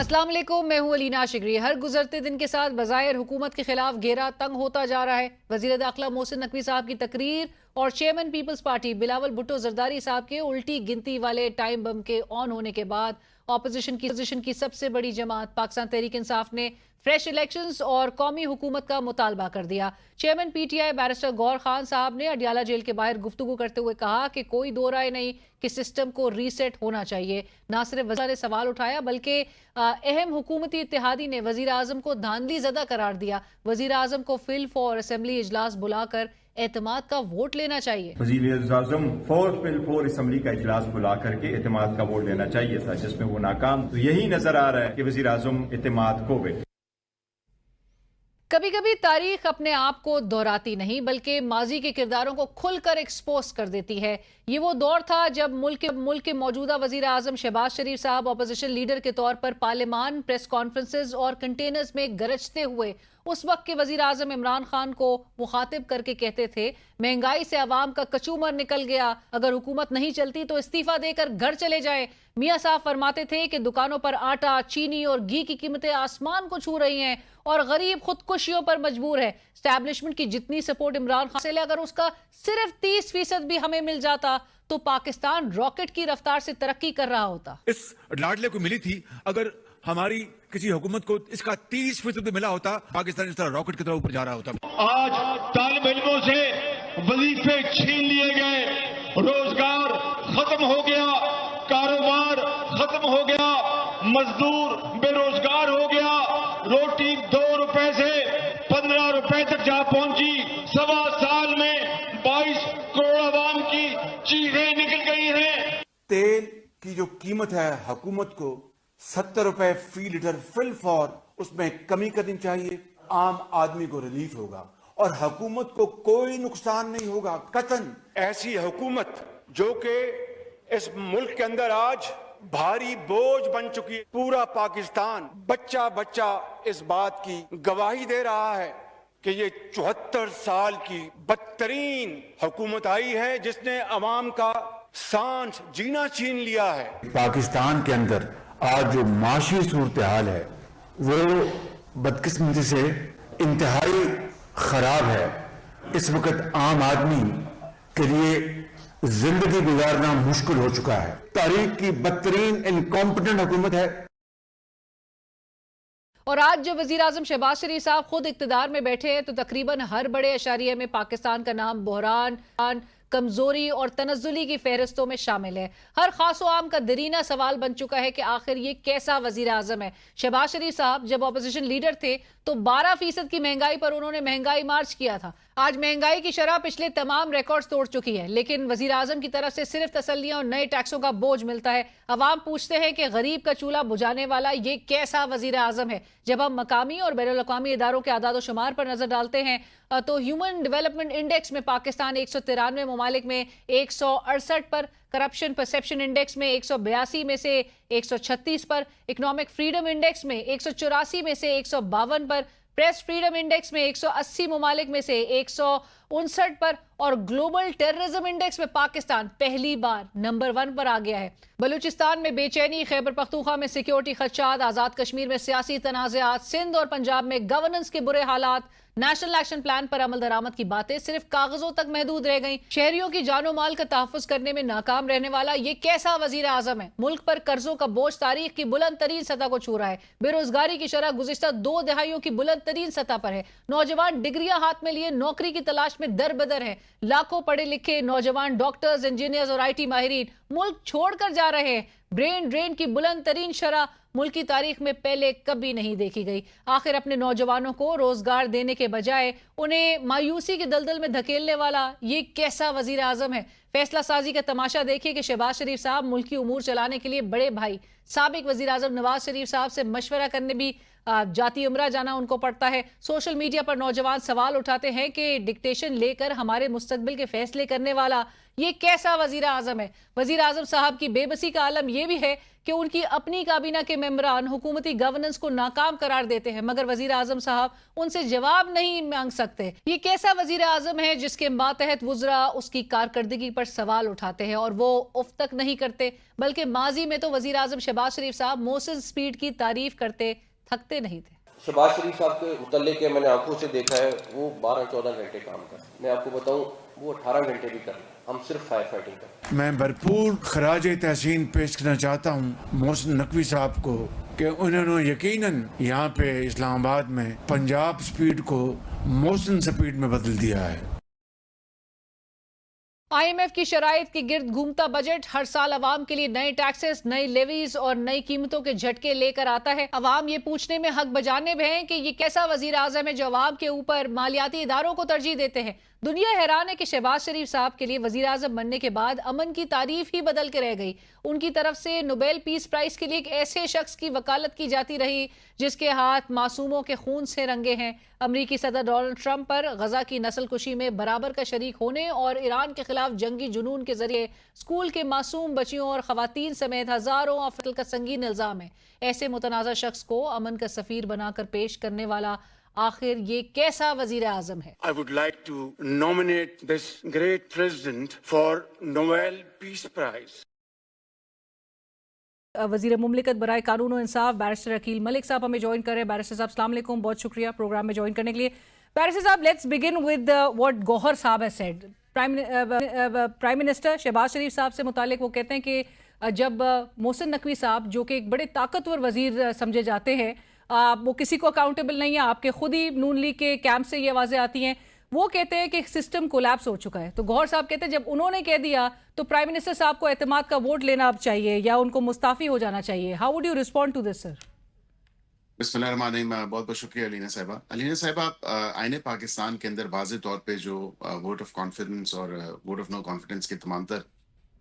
अस्सलाम वालेकुम, मैं हूं अलीना शिगरी। हर गुजरते दिन के साथ बज़ाहिर हुकूमत के खिलाफ घेरा तंग होता जा रहा है। वज़ीर दाखिला मोहसिन नकवी साहब की तकरीर और चेयरमैन पीपल्स पार्टी बिलावल भुट्टो जरदारी साहब के उल्टी गिनती वाले टाइम बम के ऑन होने के बाद ऑपोजिशन की सबसे बड़ी जमात पाकिस्तान तहरीक इंसाफ ने फ्रेश इलेक्शंस और कौमी हुकूमत का मुतालबा कर दिया। चेयरमैन पीटीआई बैरिस्टर गौर खान साहब ने अडियाला जेल के बाहर गुफ्तगू करते हुए कहा कि कोई दो राय नहीं कि सिस्टम को रीसेट होना चाहिए। ना सिर्फ वज़ीर ने सवाल उठाया बल्कि अहम हुकूमती इत्तेहादी ने वज़ीर आज़म को धांधली ज़दा करार दिया। वज़ीर आज़म को फिल फॉर असेंबली इजलास बुलाकर एतमाद का वोट लेना चाहिए। वज़ीर आज़म फॉर असेंबली का इजलास बुला करके एतमाद का वोट लेना चाहिए था, जिसमें वो नाकाम। तो यही नजर आ रहा है कि वज़ीर आज़म एतमाद खो गए। कभी कभी तारीख अपने आप को दोहराती नहीं बल्कि माजी के किरदारों को खुलकर एक्सपोज कर देती है। ये वो दौर था जब मुल्क के मौजूदा वजीर आजम शहबाज शरीफ साहब अपोजिशन लीडर के तौर पर पार्लियामान, प्रेस कॉन्फ्रेंसेस और कंटेनर्स में गरजते हुए उस वक्त के वजीर आजम इमरान खान को मुखातिब करके कहते थे, महंगाई से आवाम का कचूमर निकल गया, अगर हुकूमत नहीं चलती तो इस्तीफा देकर घर चले जाए। मियां साहब फरमाते थे कि दुकानों पर आटा, चीनी और घी की कीमतें आसमान को छू रही हैं और गरीब खुदकुशियों पर मजबूर है। स्टैब्लिशमेंट की जितनी सपोर्ट इमरान खान से अगर उसका सिर्फ 30% भी हमें मिल जाता तो पाकिस्तान रॉकेट की रफ्तार से तरक्की कर रहा होता। इस लाडले को मिली थी, अगर हमारी किसी हुकूमत को इसका 30% मिला होता, पाकिस्तान इस तरह रॉकेट की तरह ऊपर जा रहा होता। आज तालिब इल्मों से वजीफे छीन लिए गए, रोजगार खत्म हो गया, कारोबार खत्म हो गया, मजदूर बेरोजगार हो गया, रोटी 2 रुपए से 15 रुपए तक जा पहुंची। 1.25 साल में 22 करोड़ आवाम की चीजें निकल गई हैं। तेल की जो कीमत है हुकूमत को 70 रुपए फी लीटर फिल फॉर, उसमें कमी करनी चाहिए। आम आदमी को रिलीफ होगा और हुकूमत को कोई नुकसान नहीं होगा कतन। ऐसी हुकूमत जो कि इस मुल्क के अंदर आज भारी बोझ बन चुकी है। पूरा पाकिस्तान बच्चा बच्चा इस बात की गवाही दे रहा है कि ये 74 साल की बदतरीन हुकूमत आई है जिसने अवाम का सांस जीना छीन लिया है। पाकिस्तान के अंदर आज जो माशी सूरत हाल है वो बदकिस्मती से इंतहाई खराब है। इस वक्त आम आदमी के लिए जिंदगी गुजारना मुश्किल हो चुका है। तारीख की बदतरीन इनकॉम्पिटेंट हुकूमत है। और आज जब वजीर आजम शहबाज शरीफ साहब खुद इक्तदार में बैठे हैं तो तकरीबन हर बड़े अशारिये में पाकिस्तान का नाम बहरान, कमजोरी और तनज़्ज़ुली की फहरिस्तों में शामिल है। हर खास आम का दरीना सवाल बन चुका है कि आखिर ये कैसा वजीर आजम है। शहबाज शरीफ साहब जब अपोजिशन लीडर थे तो 12% की महंगाई पर उन्होंने महंगाई मार्च किया था। आज महंगाई की शरह पिछले तमाम रिकॉर्ड्स तोड़ चुकी है, लेकिन वजीर आजम की तरफ से सिर्फ तसल्लियां और नए टैक्सों का बोझ मिलता है। अवाम पूछते हैं कि गरीब का चूल्हा बुझाने वाला ये कैसा वजीर आजम है। जब हम मकामी और बैनुल-अक़वामी इदारों के आदाद शुमार पर नजर डालते हैं तो ह्यूमन डेवलपमेंट इंडेक्स में पाकिस्तान 193 ममालिक में 168 पर, करप्शन परसेप्शन इंडेक्स में 182 में से 136 पर, इकोनॉमिक फ्रीडम इंडेक्स में 184 में से 152 पर, प्रेस फ्रीडम इंडेक्स में 180 ममालिक में से 159 पर और ग्लोबल टेररिज्म इंडेक्स में पाकिस्तान पहली बार नंबर 1 पर आ गया है। बलूचिस्तान में बेचैनी, खैबर पख्तूनख्वा में सिक्योरिटी खदशात, आजाद कश्मीर में सियासी तनाज़ात, सिंध और पंजाब में गवर्नेंस के बुरे हालात, नेशनल एक्शन प्लान पर अमल दरामद की बातें सिर्फ कागजों तक महदूद रह गई। शहरियों की जानो माल का तहफ़्फ़ुज़ करने में नाकाम रहने वाला ये कैसा वजीर आजम है। मुल्क पर कर्जों का बोझ तारीख की बुलंद तरीन सतह को छू रहा है। बेरोजगारी की शरह गुज़िश्ता 2 दहाइयों की बुलंद तरीन सतह पर है। नौजवान डिग्रियां हाथ में लिए नौकरी की तलाश में दर बदर है। लाखों पढ़े लिखे नौजवान डॉक्टर्स, इंजीनियर्स और IT माहिरीन मुल्क छोड़कर जा रहे हैं। ब्रेन ड्रेन की बुलंद तरीन शरह मुल्क की तारीख में पहले कभी नहीं देखी गई। आखिर अपने नौजवानों को रोजगार देने के बजाय उन्हें मायूसी के दलदल में धकेलने वाला ये कैसा वजीर आजम है। फैसला साजी का तमाशा देखिए कि शहबाज शरीफ साहब मुल्क की उमूर चलाने के लिए बड़े भाई साबिक वजीर आजम नवाज शरीफ साहब से मशवरा करने भी जाती उम्रा जाना उनको पड़ता है। सोशल मीडिया पर नौजवान सवाल उठाते हैं कि डिक्टेशन लेकर हमारे मुस्तकबिल के फैसले करने वाला ये कैसा वजीर आजम है। वजीर आजम साहब की बेबसी का आलम यह भी है कि उनकी अपनी काबीना के मेंबरान हुकूमती गवर्नेंस को नाकाम करार देते हैं, मगर वजीर आजम साहब उनसे जवाब नहीं मांग सकते। ये कैसा वजीर आजम है जिसके मातहत वुज़रा उसकी कारकर्दगी पर सवाल उठाते हैं और वो उफ तक नहीं करते, बल्कि माजी में तो वजीर आजम शहबाज शरीफ साहब मोहसिन स्पीड की तारीफ करते थकते नहीं थे। शहबाज शरीफ साहब के मुतल्लिक़ के मैंने आंखों से देखा है, वो 12-14 घंटे काम कर, मैं आपको बताऊं वो 18 घंटे भी कर, हम सिर्फ फायर फाइटिंग कर। मैं भरपूर खराज तहसीन पेश करना चाहता हूँ मोहसिन नकवी साहब को कि उन्होंने यकीनन यहाँ पे इस्लामाबाद में पंजाब स्पीड को मोहसिन स्पीड में बदल दिया है। IMF की शराइत के गिर्द घूमता बजट हर साल अवाम के लिए नए टैक्सेस, नई लेवीज और नई कीमतों के झटके लेकर आता है। अवाम ये पूछने में हक बजाने में है कि ये कैसा वजीर आजम है जो अवाम के ऊपर मालियाती इदारों को तरजीह देते हैं। दुनिया हैरान है कि शहबाज शरीफ साहब के लिए वजीर आजम बनने के बाद अमन की तारीफ ही बदल के रह गई। उनकी तरफ से नोबेल पीस प्राइज के लिए एक ऐसे शख्स की वकालत की जाती रही जिसके हाथ मासूमों के खून से रंगे हैं। अमरीकी सदर डोनाल्ड ट्रंप पर गजा की नस्लकुशी में बराबर का शरीक होने और ईरान के खिलाफ जंगी जुनून के जरिए स्कूल के मासूम बच्चियों और खवातीन समेत हजारों अफरल का संगीन इल्जाम है। ऐसे मुतनाज़ा शख्स को अमन का सफीर बनाकर पेश करने वाला आखिर ये कैसा वजीर आजम है? I would like to nominate this great president for Nobel Peace Prize. वजीर मुमलिकत बराए कानून और इंसाफ बैरिस्टर अकील मलिक साहब हमें ज्वाइन कर रहे हैं। बैरिस्टर साहब अस्सलाम वालेकुम, बहुत शुक्रिया प्रोग्राम में ज्वाइन करने के लिए। बैरिस्टर साहब, let's begin with what Gauhar साहब has said. Prime minister Shahbaz Sharif साहब से मुतालिक वो कहते हैं कि जब मोहसिन नकवी साहब जो कि एक बड़े ताकतवर वजीर समझे जाते हैं, वो किसी को अकाउंटेबल नहीं है, आपके खुद ही नून लीग के कैंप से ये आवाज़ें आती हैं, वो कहते हैं कि सिस्टम कोलैप्स हो चुका है। तो गौहर साहब कहते हैं जब उन्होंने कह दिया तो प्राइम मिनिस्टर साहब को एतमाद का वोट लेना अब चाहिए या उनको मुस्ताफी हो जाना चाहिए। How would you respond to this sir? बिस्मिल्लाहिर्रहमानिर्रहीम। बहुत बहुत शुक्रिया अलीना साहिबा। अलीना साहिबा, आईने पाकिस्तान के अंदर वाज़े तौर पे जो वोट ऑफ कॉन्फिडेंस और वोट ऑफ नो कॉन्फिडेंस के तमाम तर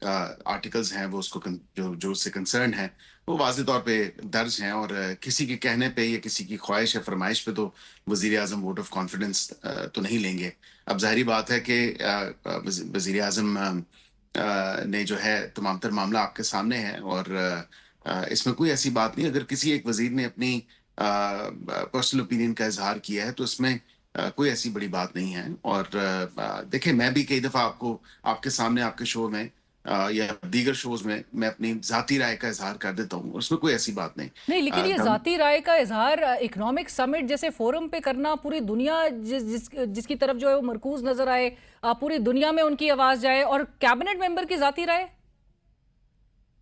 आर्टिकल्स हैं वो उसको जो उससे कंसर्न है वो वाज़े तौर पे दर्ज हैं, और किसी के कहने पे या किसी की ख्वाहिश या फरमाइश पे तो वज़ीर आज़म वोट ऑफ कॉन्फिडेंस तो नहीं लेंगे। अब जाहिर बात है कि वज़ीर आज़म ने जो है तमाम तर मामला आपके सामने है, और इसमें कोई ऐसी बात नहीं। अगर किसी एक वज़ीर ने अपनी पर्सनल ओपिनियन का इजहार किया है तो इसमें कोई ऐसी बड़ी बात नहीं है। और देखिए, मैं भी कई दफ़ा आपके सामने आपके शो में या दीगर शोज में मैं अपनी जाती राय का इजहार कर देता हूँ, उसमें कोई ऐसी बात नहीं। लेकिन ये जाती राय का इजहार इकोनॉमिक समिट जैसे फोरम पे करना, पूरी दुनिया जिसकी तरफ जो है वो मरकूज नजर आए, पूरी दुनिया में उनकी आवाज जाए, और कैबिनेट मेंबर की जाती राय।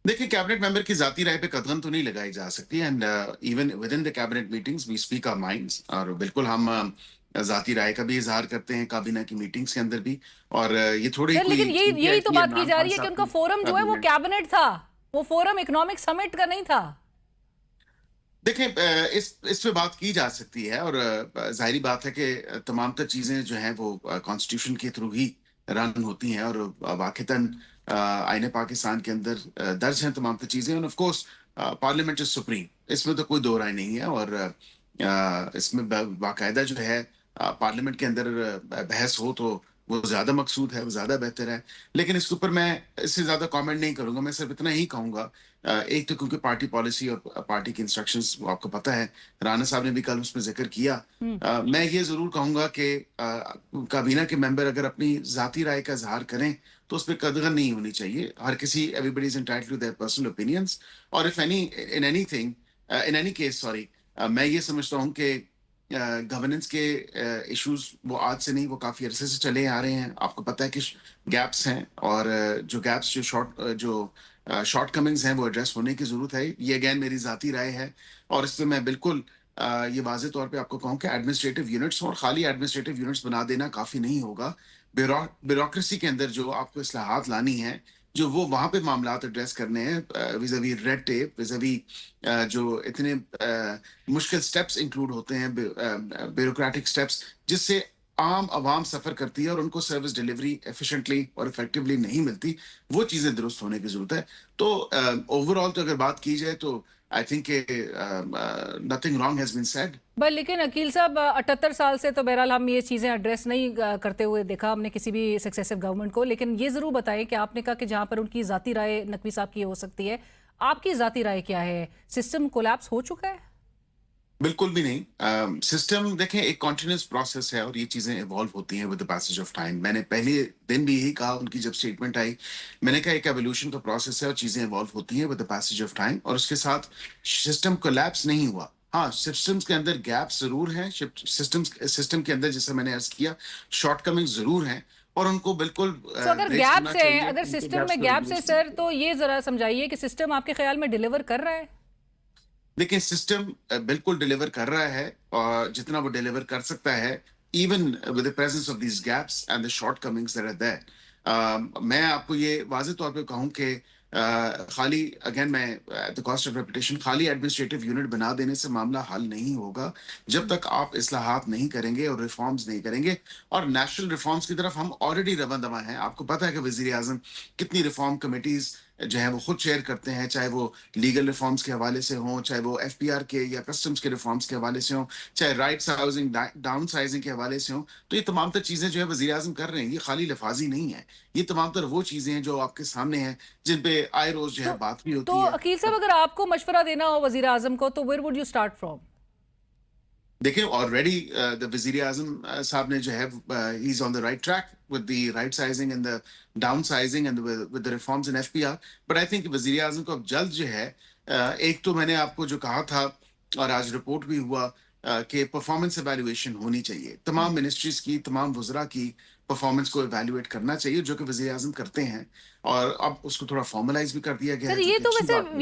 देखिए, कैबिनेट मेंबर की जाती राय पे कदम तो नहीं लगाई जा सकती, and even within the cabinet meetings we speak our minds, और बिल्कुल हम जाती राय का भी इजहार करते हैं काबीना की मीटिंग्स के अंदर भी। और ये थोड़ी लेकिन यही तो बात की जा रही है कि उनका फोरम जो है वो कैबिनेट था, वो फोरम इकोनॉमिक समिट का नहीं था। देखिए, इस पे बात की जा सकती है, और जाहिर बात है कि तमाम तर चीजें जो हैं वो कॉन्स्टिट्यूशन के थ्रू ही रन होती हैं, और वाक़ितन आईने पाकिस्तान के अंदर दर्ज हैं तमाम तर चीजें, और of course parliament is supreme, इसमें तो कोई दो राय नहीं है। और इसमें बाकायदा जो है पार्लियामेंट के अंदर बहस हो तो वो ज्यादा मकसूद है, वो ज्यादा बेहतर है। लेकिन इसके ऊपर मैं इससे ज्यादा कमेंट नहीं करूंगा। मैं सिर्फ इतना ही कहूंगा, एक तो क्योंकि पार्टी पॉलिसी और पार्टी की इंस्ट्रक्शंस वो आपको पता है, राना साहब ने भी कल उसमें जिक्र किया। मैं ये जरूर कहूंगा कि काबीना के मेंबर अगर अपनी जाती राय का इजहार करें तो उस पर कदगन नहीं होनी चाहिए। हर किसी, everybody is entitled to their personal opinions, और इफ इन एनी केस मैं ये समझता हूँ कि गवर्नेंस के इश्यूज वो आज से नहीं, वो काफी अरसे से चले आ रहे हैं। आपको पता है कि गैप्स हैं, और जो गैप्स जो शॉर्ट कमिंग्स हैं वो एड्रेस होने की जरूरत है। ये अगेन मेरी जाती राय है, और इसमें मैं बिल्कुल ये वाजे तौर पे आपको कहूँ कि एडमिनिस्ट्रेटिव यूनिट्स, और खाली एडमिनिस्ट्रेटिव यूनिट्स बना देना काफी नहीं होगा। ब्यूरोक्रेसी के अंदर जो आपको इस्लाहात लानी है, जो वो वहां पे मामलात एड्रेस करने हैं, विज़ावी रेड टेप, विज़ावी जो इतने मुश्किल स्टेप्स इंक्लूड होते हैं, ब्यूरोक्रेटिक स्टेप्स, जिससे आम आवाम सफर करती है और उनको सर्विस डिलीवरी एफिशिएंटली और इफेक्टिवली नहीं मिलती, वो चीजें दुरुस्त होने की जरूरत है। तो ओवरऑल तो अगर बात की जाए तो I think nothing wrong has been said. But लेकिन अकील साहब, 78 साल से तो बहरहाल हम ये चीज़ें एड्रेस नहीं करते हुए देखा हमने किसी भी सक्सेसिव गवर्नमेंट को। लेकिन ये ज़रूर बताएं कि आपने कहा कि जहाँ पर उनकी ज़ाती राय नकवी साहब की हो सकती है, आपकी जाती राय क्या है? सिस्टम कोलैप्स हो चुका है? बिल्कुल भी नहीं। सिस्टम देखें एक कॉन्टिन्यूस प्रोसेस है और ये चीजें इवॉल्व होती हैं with the passage of time. मैंने पहले दिन भी यही कहा, उनकी जब स्टेटमेंट आई, मैंने कहा एक एवोल्यूशन का प्रोसेस है और चीजें इवॉल्व होती हैं with the passage of time, और उसके साथ सिस्टम कोलैप्स नहीं हुआ। हाँ, सिस्टम्स के अंदर गैप जरूर हैं, सिस्टम के अंदर जैसे मैंने अर्ज किया शॉर्टकमिंग जरूर हैं, और उनको बिल्कुल तो अगर breaks गैप्स होना है, चाहिए, अगर उनके सिस्टम gaps में को गैप्स है reduce सर, कीजिए। तो ये जरा समझाइए कि सिस्टम आपके ख्याल में डिलीवर कर रहा है? देखिए सिस्टम बिल्कुल डिलीवर कर रहा है, और जितना वो डिलीवर कर सकता है, even with the presence of these gaps and the shortcomings that are there. मैं आपको ये वाज़ेह तौर पे कहूं कि खाली अगेन मैं at the cost of reputation, खाली एडमिनिस्ट्रेटिव यूनिट बना देने से मामला हल नहीं होगा जब तक आप इस्लाहात नहीं करेंगे और रिफॉर्म्स नहीं करेंगे। और नेशनल रिफॉर्म्स की तरफ हम ऑलरेडी रवा दवा हैं। आपको पता है कि वजीर आजम कितनी रिफॉर्म कमेटीज जो है वो खुद शेयर करते हैं, चाहे वो लीगल रिफॉर्म्स के हवाले से हों, चाहे वो एफपीआर के या कस्टम्स के रिफॉर्म्स के हवाले से हों, चाहे राइट्स हाउसिंग डाउन साइजिंग के हवाले से हों। तो ये तमाम तर चीजें जो है वजीर आजम कर रहे हैं, ये खाली लफाजी नहीं है, ये तमाम तर वो चीजें हैं जो आपके सामने हैं, जिन पे आए रोज जो है बात भी होती तो है। अकील साहब, अगर आपको मशवरा देना हो वजीर आजम को, तो where would you start from? देखिए ऑलरेडी द वजीर आजम साहब ने जो है he is on the right track with the right sizing and the downsizing and with the reforms in FPR, but I think वजीर आजम को अब जल्द जो है एक तो मैंने आपको जो कहा था और आज रिपोर्ट भी हुआ कि परफॉर्मेंस एवेल्युएशन होनी चाहिए, तमाम मिनिस्ट्रीज की, तमाम वज़रा की परफॉर्मेंस को एवेल्युएट करना चाहिए, जो कि वज़ीर आज़म करते हैं, और अब उसको थोड़ा फॉर्मलाइज भी कर दिया गया सर है।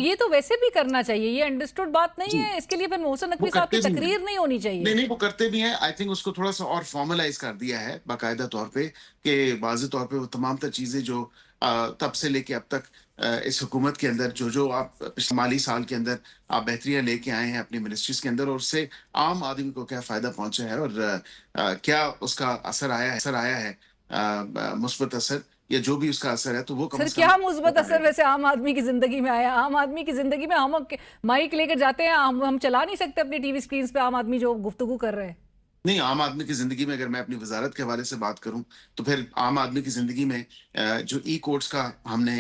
ये तो वैसे भी करना चाहिए, ये अंडरस्टूड बात नहीं है। इसके लिए फिर मोहसिन नकवी साहब की तकरीर नहीं होनी चाहिए? नहीं, वो करते भी हैं। आई थिंक उसको थोड़ा सा और फॉर्मलाइज कर दिया है बाकायदा तौर पे, कि वाज़ेह तौर पे वो तमाम तर चीजें जो तब से लेके अब तक इस हुकूमत के अंदर जो आप पिछले माली साल के अंदर आप बेहतरियां लेके आए हैं अपनी मिनिस्ट्रीज के अंदर, और उससे आम आदमी को क्या फायदा पहुंचा है और क्या उसका असर आया है मुस्बत असर, या जो भी उसका असर है, तो वो सर क्या मुस्बत असर वैसे आम आदमी की जिंदगी में आया? आम आदमी की जिंदगी में हम माइक लेकर जाते हैं, हम चला नहीं सकते अपनी टीवी स्क्रीन पे आम आदमी जो गुफ्तगू कर रहे हैं? नहीं, आम आदमी की जिंदगी में अगर मैं अपनी वजारत के हवाले से बात करूं, तो फिर आम आदमी की जिंदगी में जो ई कोर्ट्स का हमने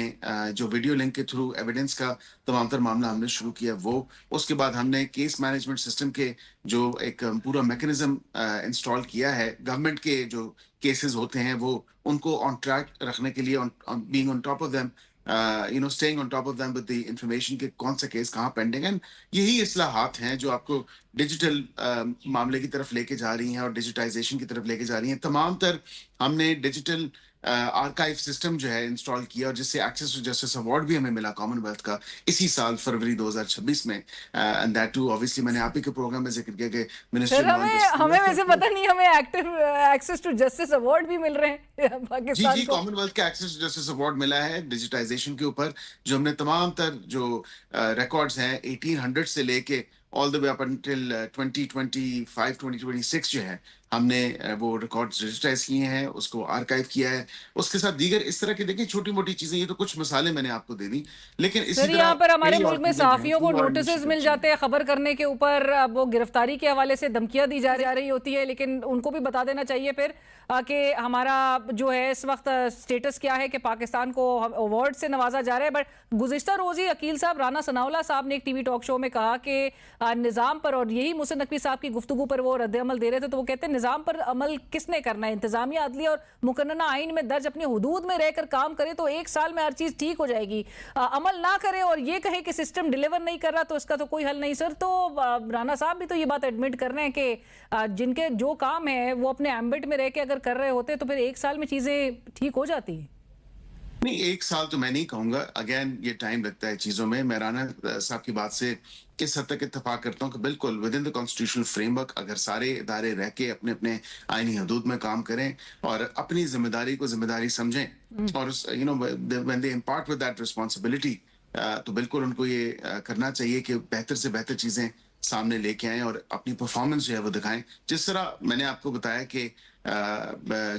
जो वीडियो लिंक के थ्रू एविडेंस का तमाम तर मामला हमने शुरू किया, वो उसके बाद हमने केस मैनेजमेंट सिस्टम के जो एक पूरा मैकेनिज्म इंस्टॉल किया है, गवर्नमेंट के जो केसेस होते हैं वो उनको ऑन ट्रैक रखने के लिए, being on top of them, staying on top of them with the information कि कौन सा केस कहाँ पेंडिंग है। यही इस्लाहात हैं जो आपको डिजिटल मामले की तरफ लेके जा रही हैं और डिजिटाइजेशन की तरफ लेके जा रही हैं। तमाम तर हमने डिजिटल आर्काइव सिस्टम जो है इंस्टॉल किया, और जिससे एक्सेस टू जस्टिस अवार्ड भी हमें मिला कॉमनवेल्थ का इसी साल फरवरी 2026 में, एंड दैट टू ऑब्वियसली मैंने आप ही के प्रोग्राम में जिक्र किया कि मिनिस्ट्री हमें वैसे पता नहीं, हमें active access to justice award भी मिल रहे हैं पाकिस्तान जी, को। कॉमनवेल्थ का एक्सेस टू जस्टिस अवार्ड मिला है डिजिटाइजेशन के ऊपर, जो हमने तमाम तर जो रिकॉर्ड्स हैं 1800 से लेके all the way up until 2025 2026 जो है, हमने वो रिकॉर्ड्स डिजिटाइज किए हैं, उसको आर्काइव किया है। उसके साथ दीगर इस तरह की देखिए छोटी मोटी चीजें, ये तो कुछ मिसालें मैंने आपको दे दी, लेकिन इसी सर तरह यहाँ पर हमारे कई और मुल्क में चीजें जो हैं, सहाफियों को वो और नोटिस initiatives मिल जाते हैं खबर करने के ऊपर, वो गिरफ्तारी के हवाले से धमकियां दी जा रही होती है, लेकिन उनको भी बता देना चाहिए फिर कि हमारा जो है इस वक्त स्टेटस क्या है, कि पाकिस्तान को अवार्ड से नवाजा जा रहा है। बट गुज़िश्ता रोज ही अकील साहब, राना सनाउल्लाह साहब ने एक टीवी टॉक शो में कहा कि निज़ाम पर, और यही मोहसिन नकवी साहब की गुफ्तगू पर वो रद्द अमल दे रहे थे, तो वो कहते हैं निज़ाम पर अमल किसने करना है? इंतजामिया, अदलिया और मुकन्नना आइन में दर्ज अपनी हुदूद में रहकर काम करे तो एक साल में हर चीज ठीक हो जाएगी। अमल ना करे और ये कहे कि सिस्टम डिलीवर नहीं कर रहा, तो इसका तो कोई हल नहीं। सर तो राना साहब भी तो ये बात एडमिट कर रहे हैं कि जिनके जो काम है वो अपने एम्बिट में रह के अगर कर रहे होते तो फिर एक साल में चीजें ठीक हो जाती। नहीं, एक साल तो मैं नहीं कहूंगा, अगेन ये टाइम लगता है चीजों में। मैं राना साहब की बात से इस हद तक इत्तेफाक करता हूं कि बिल्कुल with in the constitutional framework अगर सारे इदारे रह के अपने अपने आईनी हदूद में काम करें और अपनी जिम्मेदारी को जिम्मेदारी समझें, और when they impart with that responsibility, तो बिल्कुल उनको ये करना चाहिए कि बेहतर से बेहतर चीजें सामने लेके आएं और अपनी परफॉर्मेंस जो है वो दिखाएं। जिस तरह मैंने आपको बताया कि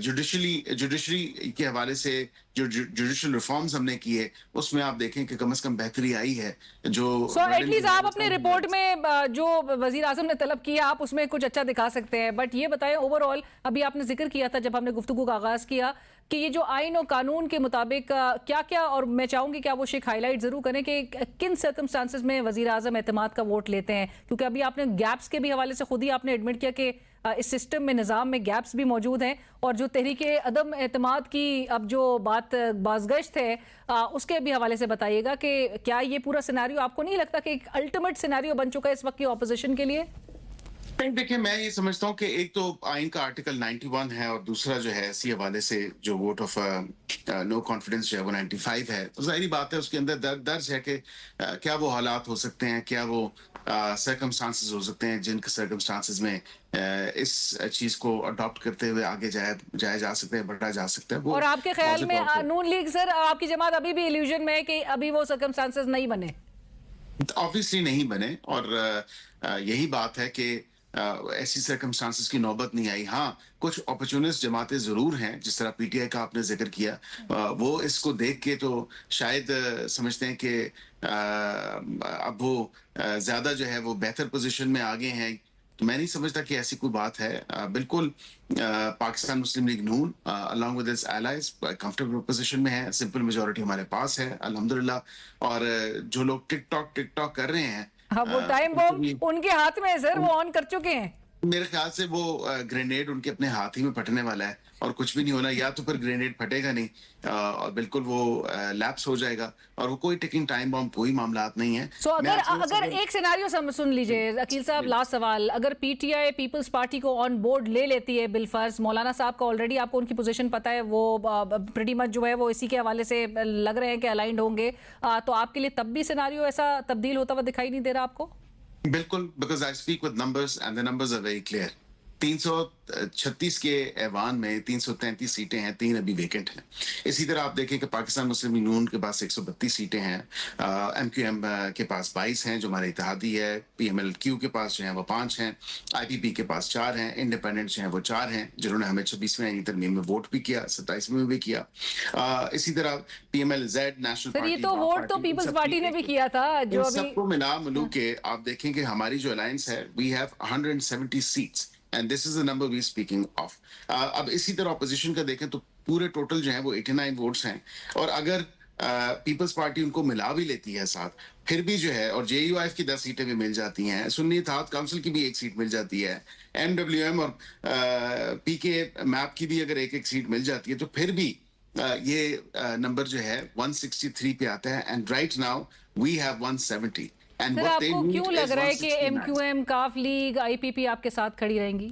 जुडिशरी के हवाले से जो जुडिशल रिफॉर्म्स हमने किए, उसमें आप देखें कि कम से कम बेहतरी आई है। जो एटलीस्ट आप अपने रिपोर्ट में जो वजीर आजम ने तलब किया, आप उसमें कुछ अच्छा दिखा सकते हैं। बट ये बताएं ओवरऑल, अभी आपने जिक्र किया था जब हमने गुफ्तगू का आगाज किया कि ये जो आइन और कानून के मुताबिक क्या क्या, और मैं चाहूंगी कि आप वो शेख हाईलाइट जरूर करें कि किन सर्कमस्टांसेस में वजीर आजम एतमाद का वोट लेते हैं, क्योंकि अभी आपने गैप्स के भी हवाले से खुद ही आपने एडमिट किया कि इस सिस्टम में, निज़ाम में गैप्स भी मौजूद हैं, और जो तहरीके अदम एतमाद की अब जो बात बाज़गश्त है उसके भी हवाले से बताइएगा कि क्या ये पूरा सिनेरियो आपको नहीं लगता कि एक अल्टीमेट सिनेरियो बन चुका है इस वक्त की ऑपोजिशन के लिए? देखिए, मैं ये समझता हूँ कि एक तो आइन का आर्टिकल 91 है और दूसरा जो है इसी हवाले से जो वोट ऑफ नो कॉन्फिडेंस जो है वो 95 है। तो जाहिर बात है उसके अंदर दर्ज है कि क्या वो हालात हो सकते हैं, क्या वो सर्कमस्टांसेस हो सकते हैं जिनके सर्कमस्टांसेस में इस चीज को अडॉप्ट करते हुए आगे जाया जा सकता है, बढ़ा जा सकता है। वो और आपके ख्याल वाज़ेह तौर में पे- नून लीग सर, आपकी जमात अभी भी इल्यूजन में है कि अभी वो सर्कमस्टांसेस नहीं बने? ऑब्वियसली नहीं बने, और यही बात है कि ऐसी सर्कमस्टांसेस की नौबत नहीं आई। हाँ, कुछ अपॉर्चुनिस्ट जमातें जरूर हैं, जिस तरह पीटीआई का आपने जिक्र किया, वो इसको देख के तो शायद समझते हैं कि अब वो ज्यादा जो है वो बेहतर पोजीशन में आगे हैं। तो मैं नहीं समझता कि ऐसी कोई बात है। बिल्कुल Pakistan Muslim League Noon along with its allies comfortable position में है, सिंपल मेजोरिटी हमारे पास है अल्हम्दुलिल्लाह। और जो लोग टिकटॉक कर रहे हैं, हाँ, वो टाइम बॉम्ब उनके हाथ में है सर, वो ऑन कर चुके हैं। मेरे ख्याल से वो ग्रेनेड उनके अपने हाथ ही में फटने वाला है और कुछ भी नहीं होना। या तो फिर ग्रेनेड फटेगा नहीं और बिल्कुल वो लैप्स हो जाएगा, और वो कोई टिकिंग टाइम बॉम्ब कोई मामला नहीं है। सो मैं अगर एक सिनेरियो सुन लीजिए अकील साहब, लास्ट सवाल, अगर पीटीआई पीपल्स पार्टी को ऑन बोर्ड ले लेती है, बिलफर्ज मौलाना साहब का ऑलरेडी आपको उनकी पोजीशन पता है, वो प्रीटी मच जो है वो इसी के हवाले से लग रहे हैं कि अलाइंड होंगे, तो आपके लिए तब भी सिनेरियो ऐसा तब्दील होता हुआ दिखाई नहीं दे रहा आपको? बिल्कुल, because I speak with numbers and the numbers are very clear. 336 के ऐवान में 333 सीटें हैं, 3 अभी वेकेंट हैं। इसी तरह आप देखें कि पाकिस्तान मुस्लिम लीग नून के पास 132 सीटें हैं, एमक्यूएम के पास 22 हैं जो हमारे इत्तेहादी है, पीएमएलक्यू के पास जो है वो 5 हैं, आईपीपी के पास 4 हैं, इंडिपेंडेंट जो है वो 4 हैं, जिन्होंने हमें 26वें आईनी तरमीम में वोट भी किया, 27वें में भी किया। इसी तरह पीएमएलजेड नेशनल सर, ये पार्टी, तो वोट तो पीपल्स पार्टी ने भी किया था जो अभी सबको मिला मिलू के आप देखें कि हमारी जो अलायंस है, we have 170 seats and this is the number we speaking of. अब इसी तरह ऑपोजिशन का देखें तो पूरे टोटल जो है वो 89 वोट्स हैं, और अगर पीपल्स पार्टी उनको मिला भी लेती है साथ, फिर भी जो है, और जेयूआईएफ की 10 सीटें भी मिल जाती हैं, सुन्नी इत्तेहाद काउंसिल की भी 1 सीट मिल जाती है, एमडब्ल्यूएम और पीके मैप की भी अगर 1-1 सीट मिल जाती है, तो फिर भी ये नंबर जो है 163 पे आता है, and right now we have 170। Sir, आपको क्यों लग रहा है कि एमक्यूएम, काफ लीग, आईपीपी आपके साथ खड़ी रहेंगी?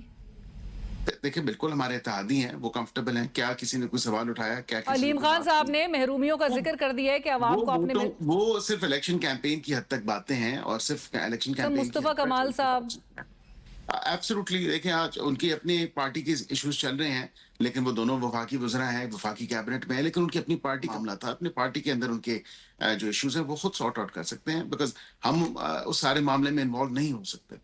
देखिए, बिल्कुल हमारे इत्तेहादी हैं, वो कंफर्टेबल हैं। क्या किसी ने कोई सवाल उठाया? क्या अलीम खान साहब ने महरूमियों का जिक्र कर दिया है कि अवाम को अपने वो सिर्फ इलेक्शन कैंपेन की हद तक बातें हैं, और सिर्फ इलेक्शन कैंपेन। मुस्तफा कमाल साहब, एब्सोल्युटली, देखिए आज उनकी अपनी पार्टी के इश्यूज चल रहे हैं, लेकिन वो दोनों वफाकी वज़रा हैं, वफाकी कैबिनेट में है, लेकिन उनकी अपनी पार्टी का मामला था, अपनी पार्टी के अंदर उनके जो इश्यूज हैं वो खुद सॉर्ट आउट कर सकते हैं, बिकॉज हम उस सारे मामले में इन्वॉल्व नहीं हो सकते।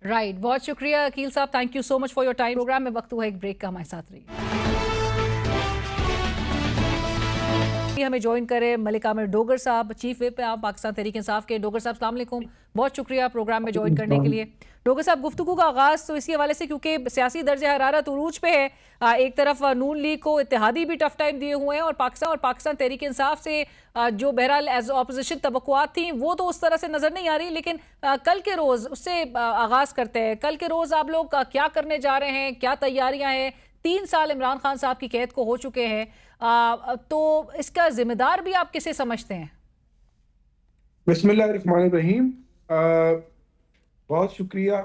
राइट, बहुत शुक्रिया अकील साहब, thank you so much for your time. Program में वक्त हुआ एक ब्रेक का, हमारे साथ रहिए। हमें ज्वाइन करें मलिक आमिर डोगर साहब, चीफ विप है आप पाकिस्तान तहरीक इंसाफ के। डोगर साहब अस्सलाम वालेकुम, बहुत शुक्रिया प्रोग्राम में ज्वाइन करने के लिए। डोगर साहब, गुफ्तगू का आगाज़ तो इसी हवाले से क्योंकि सियासी दर्ज हरारत उरूज पे है, एक तरफ नून लीग को इत्तेहादी भी टफ टाइम दिए हुए हैं, और पाकिस्तान तहरीक इंसाफ से जो बहरहाल एज ऑपोजिशन तवक्कुआत थी वो तो उस तरह से नज़र नहीं आ रही। लेकिन कल के रोज़ उससे आगाज़ करते हैं, कल के रोज़ आप लोग क्या करने जा रहे हैं, क्या तैयारियाँ हैं? 3 साल इमरान खान साहब की कैद को हो चुके हैं, तो इसका जिम्मेदार भी आप किसे समझते हैं? बिस्मिल्लाहिर्रहमानिर्रहीम। बहुत शुक्रिया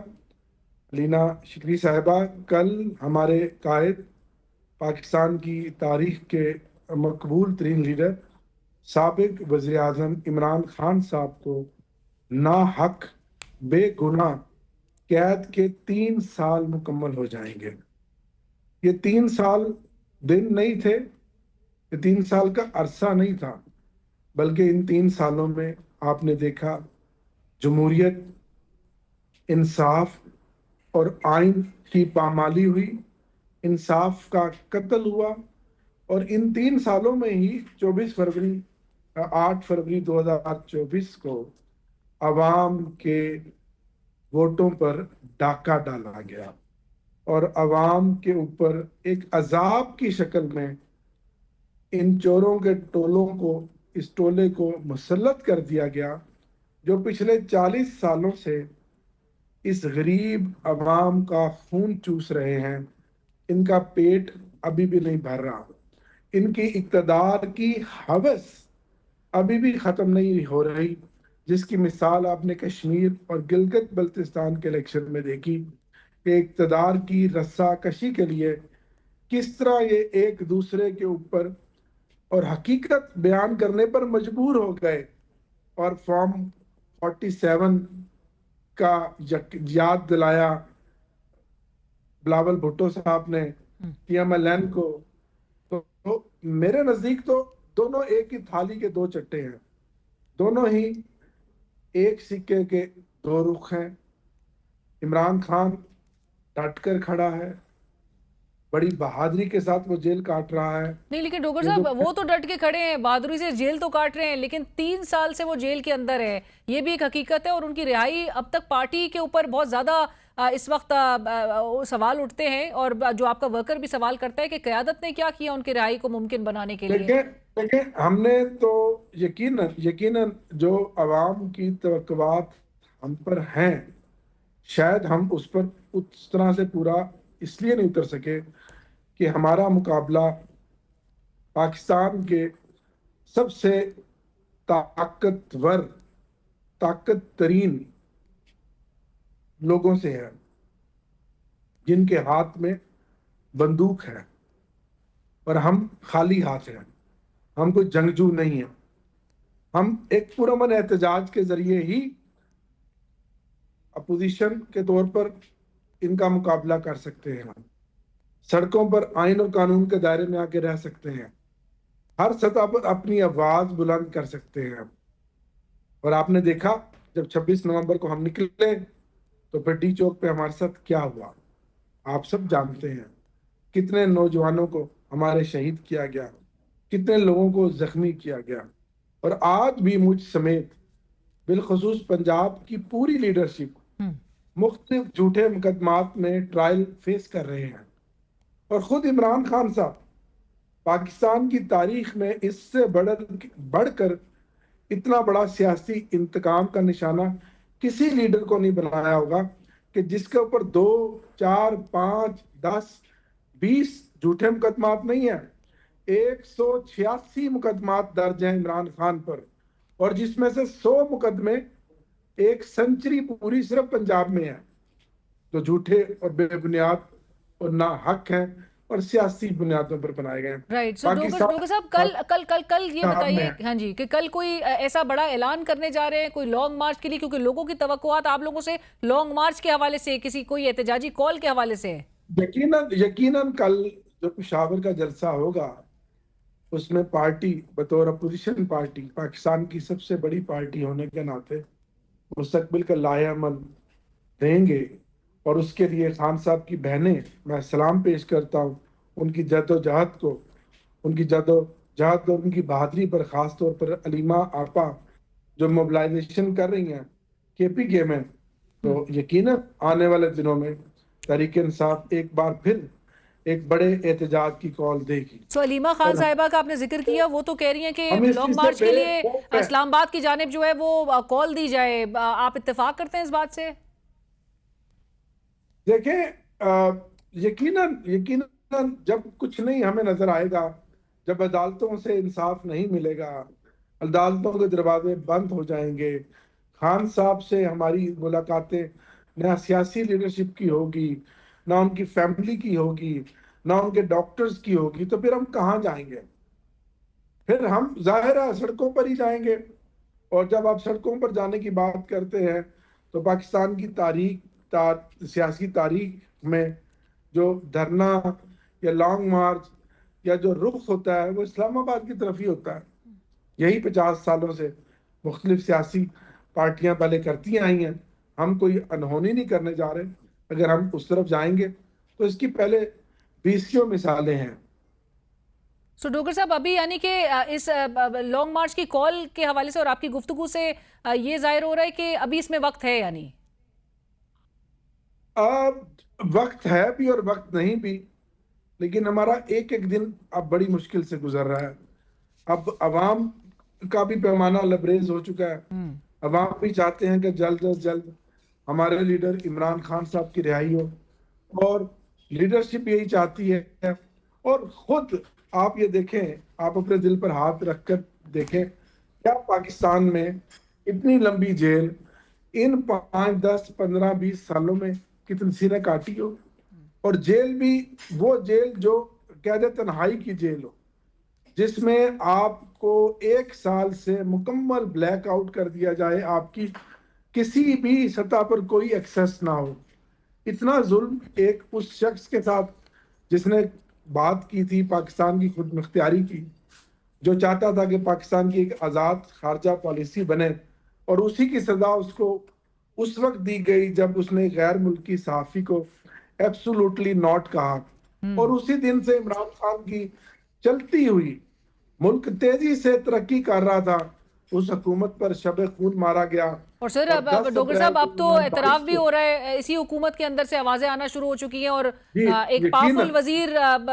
लीना शिकरी साहिबा। कल हमारे कायद, पाकिस्तान की तारीख के मकबूल तरीन लीडर, साबिक वज़ीर आज़म इमरान खान साहब को नाहक बेगुनाह कैद के 3 साल मुकम्मल हो जाएंगे। ये 3 साल दिन नहीं थे, ये 3 साल का अरसा नहीं था, बल्कि इन 3 सालों में आपने देखा जमहूरियत, इंसाफ और आइन की पामाली हुई, इंसाफ का कत्ल हुआ, और इन 3 सालों में ही 8 फरवरी 2024 को अवाम के वोटों पर डाका डाला गया और अवाम के ऊपर एक अजाब की शक्ल में इन चोरों के टोलों को, इस टोले को मुसल्लत कर दिया गया जो पिछले 40 सालों से इस गरीब अवाम का खून चूस रहे हैं। इनका पेट अभी भी नहीं भर रहा, इनकी इक़्तिदार की हवस अभी भी खत्म नहीं हो रही, जिसकी मिसाल आपने कश्मीर और गिलगित बल्तिस्तान के इलेक्शन में देखी कि इक़्तिदार की रस्साकशी के लिए किस तरह ये एक दूसरे के ऊपर और हकीकत बयान करने पर मजबूर हो गए और फॉर्म 47 का याद दिलाया बिलावल भुट्टो साहब ने PMLN को। तो मेरे नजदीक तो दोनों एक ही थाली के दो चट्टे हैं, दोनों ही एक सिक्के के दो रुख हैं। इमरान खान डट कर खड़ा है, बड़ी बहादुरी के साथ वो जेल काट रहा है। नहीं, लेकिन डोगर साहब वो तो डट के खड़े हैं, बहादुरी से जेल तो काट रहे हैं, लेकिन 3 साल से वो जेल के अंदर है, ये भी एक हकीकत है। और उनकी रिहाई अब तक पार्टी के ऊपर बहुत ज्यादा इस वक्त सवाल उठते हैं, और जो आपका वर्कर भी सवाल करता है कि क़यादत ने क्या किया उनकी रिहाई को मुमकिन बनाने के लिए। देखिए हमने तो यकीनन जो अवाम की तवक्कुआत हम पर हैं, शायद हम उस पर उस तरह से पूरा इसलिए नहीं उतर सके कि हमारा मुकाबला पाकिस्तान के सबसे ताकत तरीन लोगों से है, जिनके हाथ में बंदूक है, और हम खाली हाथ हैं। हम कोई जंगजू नहीं है। हम एक पुरअमन एहतजाज के जरिए ही अपोजिशन के तौर पर इनका मुकाबला कर सकते हैं। सड़कों पर आइन और कानून के दायरे में आके रह सकते हैं, हर सतह पर अपनी आवाज बुलंद कर सकते हैं। और आपने देखा जब 26 नवंबर को हम निकले तो फिर डी चौक पे हमारे साथ क्या हुआ, आप सब जानते हैं। कितने नौजवानों को हमारे शहीद किया गया, कितने लोगों को जख्मी किया गया। और आज भी मुझ समेत बिलखुसूस पंजाब की पूरी लीडरशिप मुख्तलिफ झूठे मुकदमात में ट्रायल फेस कर रहे हैं। और खुद इमरान खान साहब पाकिस्तान की तारीख में इससे बढ़कर इतना बड़ा सियासी इंतकाम का निशाना किसी लीडर को नहीं बनाया होगा कि जिसके ऊपर 2, 4, 5, 10, 20 झूठे मुकदमात नहीं है, 186 मुकदमात दर्ज हैं इमरान खान पर, और जिसमें से 100 मुकदमे एक सेंचुरी पूरी सिर्फ पंजाब में है, जो झूठे और बेबुनियाद और ना हक हैं और सियासी बुनियादों पर बनाए गए हैं। राइट। सो डोगर साहब कल ये बताइए, हाँ जी, कि कल कोई ऐसा बड़ा ऐलान करने जा रहे हैं कोई लॉन्ग मार्च के लिए, क्योंकि लोगों की तवक्कुआत आप लोगों से लॉन्ग मार्च के हवाले से, किसी कोई एहतजाजी कॉल के हवाले से है। यकीनन कल जो पेशावर का जलसा होगा उसमें पार्टी बतौर अपोजिशन पार्टी, पाकिस्तान की सबसे बड़ी पार्टी होने के नाते मुस्तकबिल का लाहेअमल देंगे। और उसके लिए खान साहब की बहनें, मैं सलाम पेश करता हूँ उनकी जद्दोजहद को, उनकी जद्दोजहद और उनकी बहादुरी पर, ख़ास तौर पर अलीमा आपा जो मोबिलाइजेशन कर रही हैं KPK में। तो यकीनन आने वाले दिनों में तहरीक इंसाफ एक बार फिर एक बड़े एहतजाज की कॉल देगी। तो अलीमा खान साहिबा का आपने जिक्र किया, वो तो कह रही हैं कि लॉन्ग मार्च के लिए इस्लामाबाद की जानिब जो है वो कॉल दी जाए, आप इत्तेफाक करते हैं इस बात से? देखें, यकीनन जब कुछ नहीं हमें नजर आएगा, जब अदालतों से इंसाफ नहीं मिलेगा, अदालतों के दरवाजे बंद हो जाएंगे, खान साहब से हमारी मुलाकातें ना सियासी लीडरशिप की होगी, ना उनकी फैमिली की होगी, ना उनके डॉक्टर्स की होगी, तो फिर हम कहाँ जाएंगे? फिर हम जाहिर है सड़कों पर ही जाएंगे। और जब आप सड़कों पर जाने की बात करते हैं तो पाकिस्तान की सियासी तारीख में जो धरना या लॉन्ग मार्च या जो रुख होता है वो इस्लामाबाद की तरफ ही होता है। यही 50 सालों से मुख्तलिफ सियासी पार्टियां पहले करती आई हैं। हम कोई अनहोनी नहीं करने जा रहे। अगर हम उस तरफ जाएंगे तो इसकी पहले 20 मिसालें हैं। सो डोगर साहब, अभी यानी कि इस लॉन्ग मार्च की कॉल के हवाले से और आपकी गुफ्तगू से ये जाहिर हो रहा है कि अभी इसमें वक्त है, यानी वक्त है भी और वक्त नहीं भी। लेकिन हमारा एक एक दिन अब बड़ी मुश्किल से गुजर रहा है। अब अवाम का भी पैमाना लबरेज हो चुका है। अवाम भी चाहते हैं कि जल्द से जल्द हमारे लीडर इमरान खान साहब की रिहाई हो, और लीडरशिप यही चाहती है। और खुद आप ये देखें, आप अपने दिल पर हाथ रखकर देखें, क्या पाकिस्तान में इतनी लंबी जेल इन 5, 10, 15, 20 सालों में कितनी सी ने काटी हो? और जेल भी वो जेल जो कह दे तन्हाई की जेल हो, जिसमें आपको 1 साल से मुकम्मल ब्लैकआउट कर दिया जाए, आपकी किसी भी सतह पर कोई एक्सेस ना हो। इतना जुल्म एक उस शख्स के साथ जिसने बात की थी पाकिस्तान की खुद मुख्तियारी की, जो चाहता था कि पाकिस्तान की एक आज़ाद खारजा पॉलिसी बने, और उसी की सजा उसको उस वक्त दी गई जब उसने गैर मुल्की सहाफ़ी को एब्सोल्युटली नॉट कहा। और उसी दिन से इमरान खान की चलती हुई मुल्क तेजी से तरक्की कर रहा था, उस हुकूमत पर शब खून मारा गया। और सर अब 10 डोगर अप्रैल साहब, अब तो 2022 एतराफ भी को- हो रहा है, इसी हुकूमत के अंदर से आवाजें आना शुरू हो चुकी हैं, और जी, एक यकीनन। पावरफुल वजीर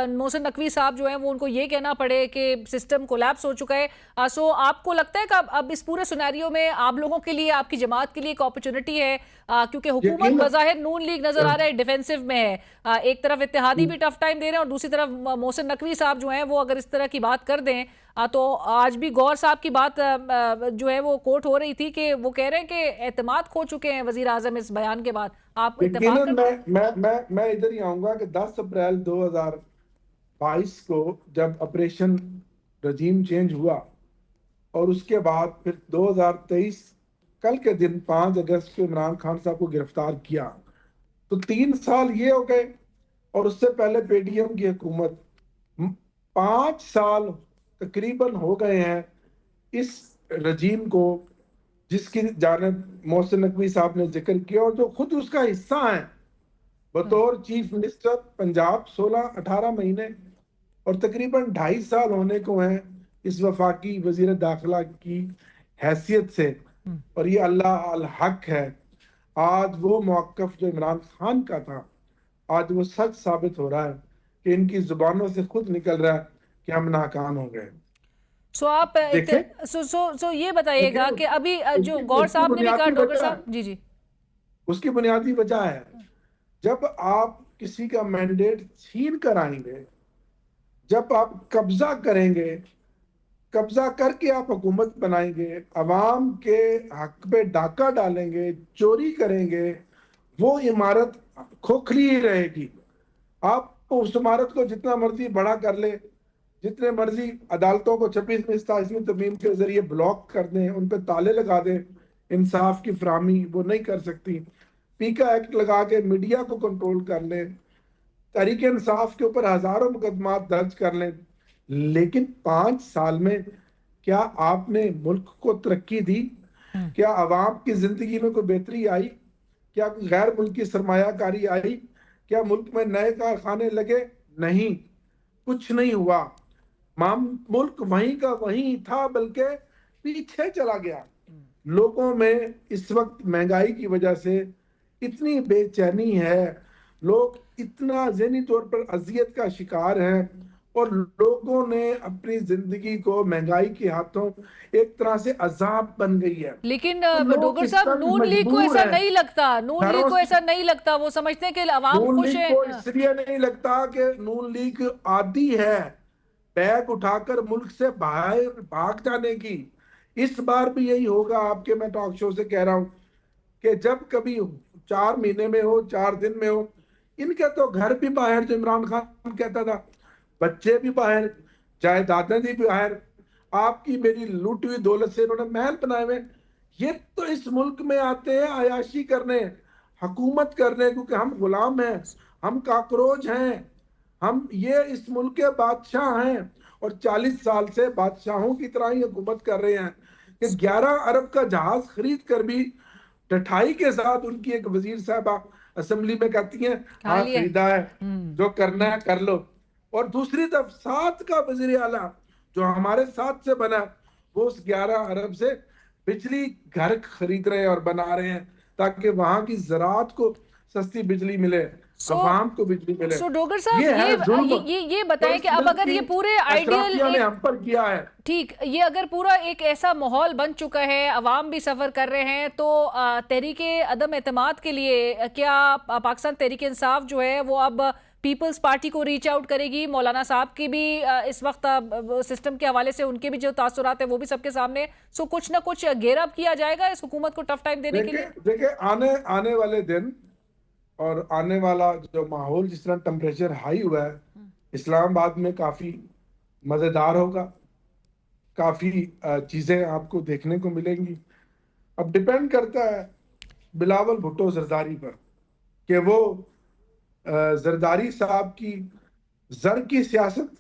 मोहसिन नकवी साहब जो हैं वो उनको ये कहना पड़े कि सिस्टम कोलैप्स हो चुका है। सो आपको लगता है कि अब इस पूरे सिनेरियो में आप लोगों के लिए, आपकी जमात के लिए एक अपॉर्चुनिटी है, क्योंकि हुकूमत यकीनन। बज़ाहिर नून लीग नजर आ रहा है डिफेंसिव में है, एक तरफ इत्तेहादी भी टफ टाइम दे रहे हैं, और दूसरी तरफ मोहसिन नकवी साहब जो हैं वो अगर इस तरह की बात कर दें, तो आज भी गौर साहब की बात जो है वो कोट हो रही थी कि वो कह रहे हैं कि एतमाद खो चुके हैं वजीर आजम इस बयान के बाद। आप इत्तेफाक यकीनन करते हैं? मैं इधर ही आऊंगा कि 10 अप्रैल 2022 को जब ऑपरेशन रजीम चेंज हुआ, और उसके बाद फिर 2023 कल के दिन 5 अगस्त को इमरान खान साहब को गिरफ्तार किया, तो 3 साल ये हो गए। और उससे पहले पेटीएम की हुकूमत, 5 साल तकरीबन हो गए हैं इस रजीम को, जिसकी जानिब मोहसिन नकवी साहब ने जिक्र किया, और जो खुद उसका हिस्सा है बतौर चीफ मिनिस्टर पंजाब 16-18 महीने, और तकरीबन 2.5 साल होने को हैं इस वफाकी वजीर दाखिला की हैसियत से। और ये अल्लाह अल हक है, आज वो मौक़िफ़ जो इमरान खान का था, आज वो सच साबित हो रहा है कि इनकी जुबानों से खुद निकल रहा है कि हम नाकाम हो गए। सो आप देखें, सो ये बताइएगा कि अभी जो उसकी- गौर उसकी साहब ने भी कहा, बुनियादी डोगर वजह साहब, जी जी, उसकी बुनियादी वजह है, जब आप किसी का मैंडेट छीन कर आएंगे, जब आप कब्जा करेंगे, कब्जा करके आप हुकूमत बनाएंगे, अवाम के हक पे डाका डालेंगे, चोरी करेंगे, वो इमारत खोखली ही रहेगी। आप उस इमारत को जितना मर्जी बड़ा कर ले, जितने मर्जी अदालतों को 26वीं तरमीम के जरिए ब्लॉक कर दें, उन पे ताले लगा दें, इंसाफ की फराहमी वो नहीं कर सकती। पीका एक्ट लगा के मीडिया को कंट्रोल कर लें, तहरीक इंसाफ के ऊपर हजारों मुकदमा दर्ज कर लें, लेकिन 5 साल में क्या आपने मुल्क को तरक्की दी? क्या आवाम की जिंदगी में कोई बेहतरी आई? क्या गैर मुल्की सरमायाकारी आई? क्या मुल्क में नए कारखाने लगे? नहीं, कुछ नहीं हुआ। मुल्क वहीं का वहीं था, बल्कि पीछे चला गया। लोगों में इस वक्त महंगाई की वजह से इतनी बेचैनी है, लोग इतना ज़हनी तौर पर अजियत का शिकार हैं, और लोगों ने अपनी जिंदगी को महंगाई के हाथों एक तरह से अजाब बन गई है। लेकिन तो लोग डोगर इस साहब, वक्त नून लीग को मजबूर ऐसा हैं। नहीं लगता, नून लीग को घरों ऐसा नहीं लगता, वो समझते हैं कि अवाम नून खुश लीग है। को इसलिए नहीं लगता कि नून लीग आदी है बैग उठाकर मुल्क से बाहर भाग जाने की। इस बार भी यही होगा। आपके मैं टॉक शो से कह रहा हूं कि जब कभी 4 महीने में हो, 4 दिन में हो, इनके तो घर भी बाहर, जो इमरान खान कहता था, बच्चे भी बाहर, जायदादें भी बाहर, आपकी मेरी लूटी हुई दौलत से इन्होंने महल बनाए हुए। ये तो इस मुल्क में आते हैं अयाशी करने, हुकूमत करने, क्योंकि हम गुलाम हैं, हम काकरोच हैं, हम ये इस मुल्क के बादशाह हैं, और 40 साल से बादशाहों की तरह ही हुकूमत कर रहे हैं कि 11 अरब का जहाज खरीद कर भी टठाई के साथ उनकी एक वजीर साहबा असेंबली में कहती हैं, हाँ लिया। खरीदा है, जो करना है कर लो। और दूसरी तरफ 7 का वजीर आला जो हमारे साथ से बना, वो उस 11 अरब से बिजली घर खरीद रहे हैं और बना रहे हैं ताकि वहां की ज़राअत को सस्ती बिजली मिले। अवाम को बिजली मिले। सो डोगर साहब है जुल्म। ये बताएं कि अब अगर ये पूरे अशराफिया ने आइडियल हम पर किया है, ठीक, ये अगर पूरा एक ऐसा माहौल बन चुका है, अवाम भी सफ़र कर रहे हैं, तो तहरीके अदम एतमाद के लिए क्या पाकिस्तान तहरीक इंसाफ जो है वो अब पीपल्स पार्टी को रीच आउट करेगी? मौलाना साहब की भी इस वक्त सिस्टम के हवाले से उनके भी जो तासुरात है वो भी सबके सामने, सो कुछ ना कुछ गेयर अप किया जाएगा इस हुकूमत को टफ टाइम देने के लिए। देखिए आने वाले दिन और आने वाला जो माहौल, जिस तरह टेम्परेचर हाई हुआ है इस्लामाबाद में, काफी मजेदार होगा, काफी चीजें आपको देखने को मिलेंगी। अब डिपेंड करता है बिलावल भुट्टो जरदारी पर कि वो जरदारी साहब की जर की सियासत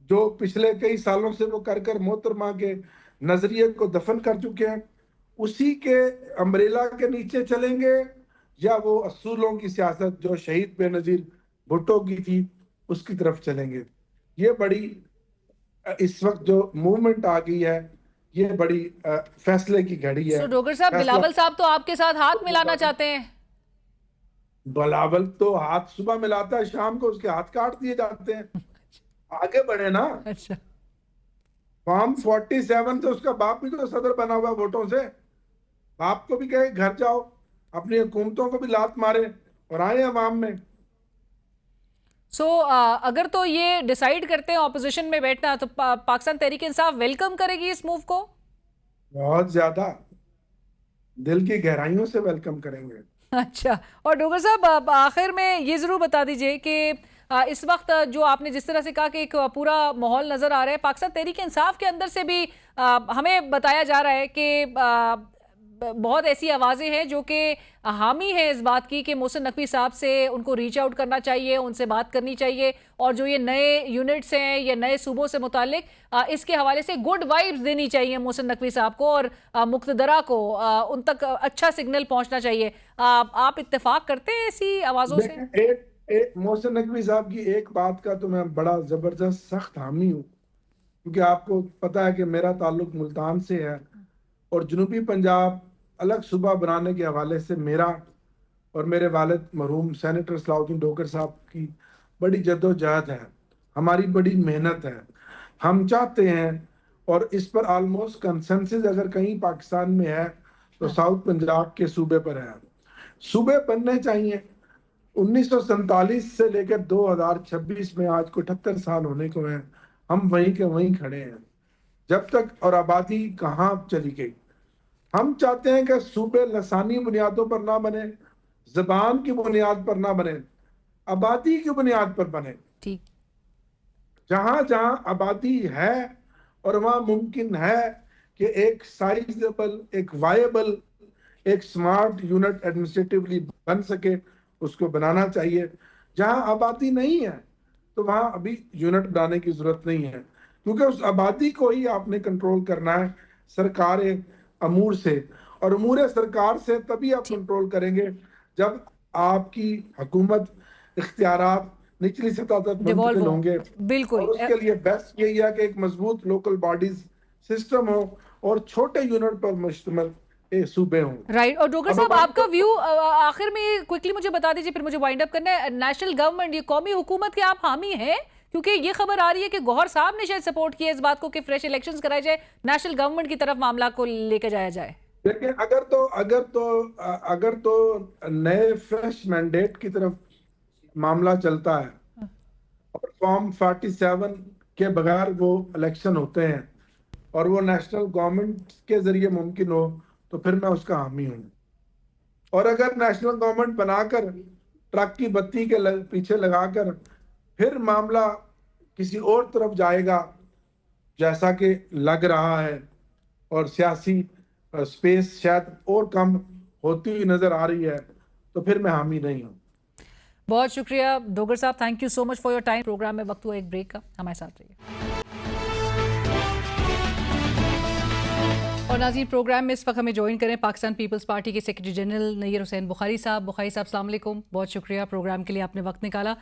जो पिछले कई सालों से वो कर मोहतरमा के नजरिए को दफन कर चुके हैं, उसी के अम्ब्रेला के नीचे चलेंगे, या वो असूलों की सियासत जो शहीद बेनजीर भुट्टो की थी उसकी तरफ चलेंगे। ये बड़ी इस वक्त जो मूवमेंट आ गई है, ये बड़ी फैसले की घड़ी है। डोगर साहब, बिलावल साहब तो आपके साथ हाथ मिलाना चाहते हैं। बिलावल तो हाथ सुबह मिलाता है, शाम को उसके हाथ काट दिए जाते हैं। आगे बढ़े ना। अच्छा, फॉर्म 47 से उसका बाप भी तो सदर बना हुआ वोटों से। बाप को भी कहे घर जाओ, अपनी हुकूमतों को भी लात मारे और आए अवाम में। अगर तो ये डिसाइड करते हैं ऑपोजिशन में बैठना, तो पाकिस्तान तहरीक इंसाफ वेलकम करेगी इस मूव को? बहुत ज्यादा दिल की गहराइयों से वेलकम करेंगे। अच्छा, और डोगर साहब आखिर में ये जरूर बता दीजिए कि इस वक्त जो आपने जिस तरह से कहा कि एक पूरा माहौल नजर आ रहा है, पाकिस्तान तहरीक इंसाफ के अंदर से भी हमें बताया जा रहा है कि बहुत ऐसी आवाज़ें हैं जो कि हामी है इस बात की कि मोहसिन नकवी साहब से उनको रीच आउट करना चाहिए, उनसे बात करनी चाहिए, और जो ये नए यूनिट्स हैं या नए सूबों से मुतालिक इसके हवाले से गुड वाइब्स देनी चाहिए मोहसिन नकवी साहब को, और मुक्तदरा को उन तक अच्छा सिग्नल पहुंचना चाहिए। आप इत्तेफाक करते हैं ऐसी आवाज़ों से? मोहसिन नकवी साहब की एक बात का तो मैं बड़ा ज़बरदस्त सख्त हामी हूँ, क्योंकि आपको पता है कि मेरा ताल्लुक मुल्तान से है और जनूबी पंजाब अलग सूबा बनाने के हवाले से मेरा और मेरे वालिद मरहूम सेनेटर सलाउद्दीन डोगर साहब की बड़ी जद्दोजहद है, हमारी बड़ी मेहनत है। हम चाहते हैं, और इस पर आलमोस्ट कंसेंसस अगर कहीं पाकिस्तान में है तो साउथ पंजाब के सूबे पर है। सूबे बनने चाहिए। 1947 से लेकर 2026 में आज को 78 साल होने को हैं, हम वहीं के वहीं खड़े हैं जब तक, और आबादी कहाँ चली गई। हम चाहते हैं कि सूबे लसानी बुनियादों पर ना बने, जबान की बुनियाद पर ना बने, आबादी की बुनियाद पर बने। ठीक, जहां जहां आबादी है और वहां मुमकिन है कि एक साइजेबल, एक वायबल, एक स्मार्ट यूनिट एडमिनिस्ट्रेटिवली बन सके, उसको बनाना चाहिए। जहां आबादी नहीं है तो वहां अभी यूनिट बनाने की जरूरत नहीं है, क्योंकि उस आबादी को ही आपने कंट्रोल करना है सरकार अमूर से, और अमूर सरकार से तभी आप कंट्रोल करेंगे जब आपकी हुकूमत इख्तियारात निचली सतह तक मुंतकिल होंगे। बिल्कुल, और उसके लिए बेस्ट यही है कि एक मजबूत लोकल बॉडीज सिस्टम हो और छोटे यूनिट पर मुश्तमिल सूबे हों। राइट। और डोगर साहब, आपका व्यू आखिर में क्विकली मुझे बता दीजिए, फिर मुझे वाइंड अप करना है। नेशनल गवर्नमेंट, ये कौमी हुकूमत के आप हामी हैं? क्योंकि ये खबर आ रही है कि गौहर साहब ने शायद सपोर्ट किया इस बात को कि फ्रेश इलेक्शंस कराए जाए, नेशनल गवर्नमेंट की तरफ मामला को लेकर जाया जाए। देखिए, अगर तो नए फ्रेश मैंडेट की तरफ मामला चलता है और फॉर्म 47 के बगैर वो इलेक्शन होते हैं और वो नेशनल गवर्नमेंट के जरिए मुमकिन हो, तो फिर मैं उसका हामी हूँ। और अगर नेशनल गवर्नमेंट बनाकर ट्रक की बत्ती के पीछे लगाकर फिर मामला किसी और तरफ जाएगा, जैसा कि लग रहा है, और सियासी स्पेस शायद और कम होती हुई नजर आ रही है, तो फिर मैं हामी नहीं हूँ। बहुत शुक्रिया डोगर साहब, thank you so much for your time. Program में वक्त हुआ एक ब्रेक का, हमारे साथ रहिए। और नाज़रीन, प्रोग्राम में इस वक्त हमें ज्वाइन करें पाकिस्तान पीपल्स पार्टी के सेक्रेटरी जनरल नैयर हुसैन बुखारी साहब। बुखारी साहब, अस्सलाम वालेकुम, बहुत शुक्रिया प्रोग्राम के लिए आपने वक्त निकाला।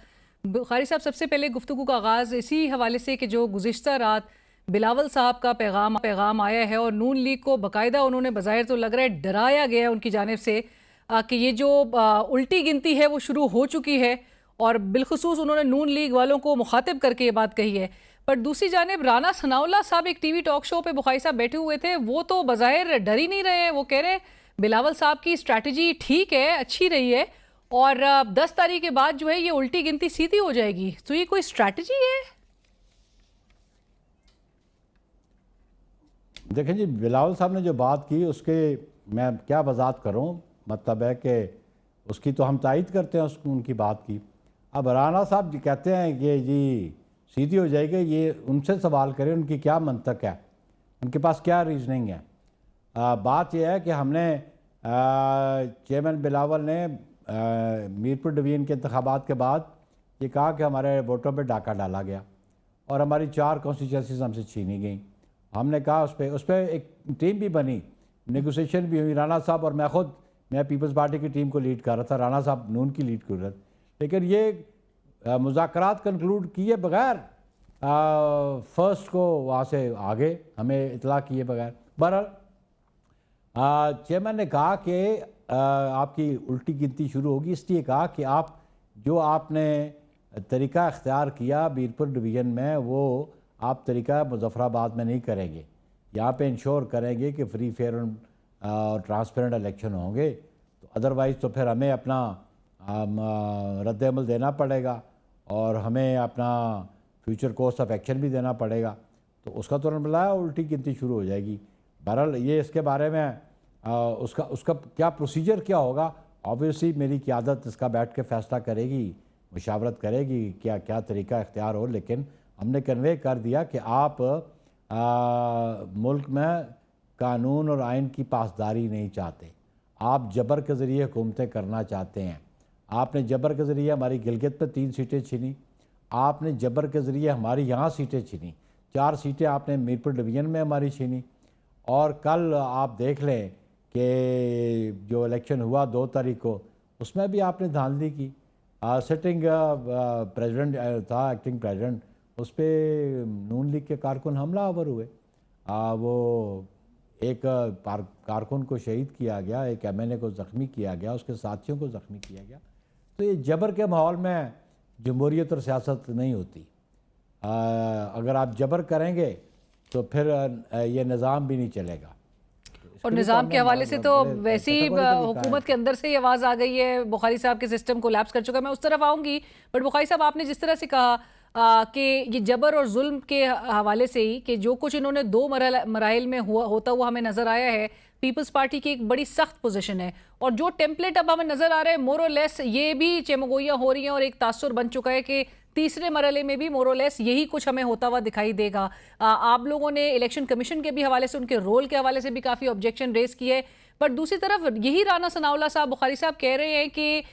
बुखारी साहब, सबसे पहले गुफ्तगू का आगाज़ इसी हवाले से कि जो गुज़िश्ता रात बिलावल साहब का पैगाम आया है और नून लीग को बाकायदा उन्होंने बज़ाहिर तो लग रहा है डराया गया है उनकी जानिब से, कि ये जो उल्टी गिनती है वो शुरू हो चुकी है, और बिलखुसूस उन्होंने नून लीग वालों को मुखातिब करके ये बात कही है। पर दूसरी जानिब राना सनाउल्लाह साहब एक टीवी टॉक शो पे बुखारी साहब बैठे हुए थे, वो तो बज़ाहिर डर ही नहीं रहे हैं। वो कह रहे बिलावल साहब की स्ट्रैटेजी ठीक है, अच्छी रही है, और 10 तारीख के बाद जो है ये उल्टी गिनती सीधी हो जाएगी। तो ये कोई स्ट्रैटेजी है? देखें जी, बिलावल साहब ने जो बात की उसके मैं क्या वजाहत करूं, मतलब है कि उसकी तो हम तायद करते हैं उसको, उनकी बात की। अब राना साहब जी कहते हैं कि जी सीधी हो जाएगी, ये उनसे सवाल करें उनकी क्या मंतक है, उनके पास क्या रीजनिंग है। बात यह है कि हमने चेयरमैन बिलावल ने मीरपुर डिवीजन के इंतखाबात के बाद ये कहा कि हमारे वोटों पर डाका डाला गया और हमारी 4 कॉन्स्टिट्यूंसीज हमसे छीनी गई। हमने कहा उस पर एक टीम भी बनी, नेगोशिएशन भी हुई। राना साहब और मैं पीपल्स पार्टी की टीम को लीड कर रहा था, राना साहब नून की लीड कर रहे थे, लेकिन ये मुज़ाकरात कंक्लूड किए बगैर फर्स्ट को वहाँ से आगे हमें इतला किए बगैर। बहरहाल चेयरमैन ने कहा कि आपकी उल्टी गिनती शुरू होगी, इसलिए कहा कि आपने तरीका इख्तियार किया मीरपुर डिवीज़न में, वो आप तरीका मुजफ्फराबाद में नहीं करेंगे। यहाँ पे इंश्योर करेंगे कि फ्री फेयर और ट्रांसपेरेंट इलेक्शन होंगे, तो अदरवाइज़ तो फिर हमें अपना रद्द-ए-अमल देना पड़ेगा और हमें अपना फ्यूचर कोर्स ऑफ एक्शन भी देना पड़ेगा। तो उसका तुरंत बुलाया, उल्टी गिनती शुरू हो जाएगी। बहरहाल ये इसके बारे में उसका क्या प्रोसीजर क्या होगा, ऑब्वियसली मेरी क़यादत इसका बैठ के फ़ैसला करेगी, मुशावरत करेगी क्या क्या तरीका इख्तियार हो। लेकिन हमने कन्वे कर दिया कि आप मुल्क में कानून और आइन की पासदारी नहीं चाहते, आप जबर के ज़रिए हुकूमतें करना चाहते हैं। आपने जबर के ज़रिए हमारी गिलगित में 3 सीटें छीनी, आपने जबर के ज़रिए हमारी यहाँ सीटें छीनी, 4 सीटें आपने मीरपुर डिवीज़न में हमारी छीनी। और कल आप देख लें कि जो इलेक्शन हुआ 2 तारीख को, उसमें भी आपने धांधली की। सिटिंग प्रेसिडेंट था, एक्टिंग प्रेसिडेंट, उस पर नून लीग के कारकुन हमलावर हुए। वो एक कारकुन को शहीद किया गया, एक MNA को ज़ख्मी किया गया, उसके साथियों को ज़ख्मी किया गया। तो ये जबर के माहौल में जमहूरियत और सियासत नहीं होती। अगर आप जबर करेंगे तो फिर ये निज़ाम भी नहीं चलेगा। और निज़ाम के हवाले से तो वैसे ही हुकूमत के अंदर से ही आवाज़ आ गई है, बुखारी साहब के सिस्टम कोलैप्स कर चुका है। मैं उस तरफ आऊँगी, बट बुखारी साहब आपने जिस तरह से कहा कि ये जबर और जुल्म के हवाले से ही कि जो कुछ इन्होंने 2 मराहिल में होता हुआ हमें नज़र आया है, पीपल्स पार्टी की एक बड़ी सख्त पोजीशन है, और जो टेम्पलेट अब हमें नज़र आ रहा है मोरोलेस ये भी चेमगोइयाँ हो रही हैं और एक तासुर बन चुका है कि तीसरे मरहले में भी मोरोलेस यही कुछ हमें होता हुआ दिखाई देगा। आप लोगों ने इलेक्शन कमीशन के भी हवाले से, उनके रोल के हवाले से भी काफ़ी ऑब्जेक्शन रेज किए, पर दूसरी तरफ यही राना सनाउल्लाह साहब बुखारी साहब कह रहे हैं कि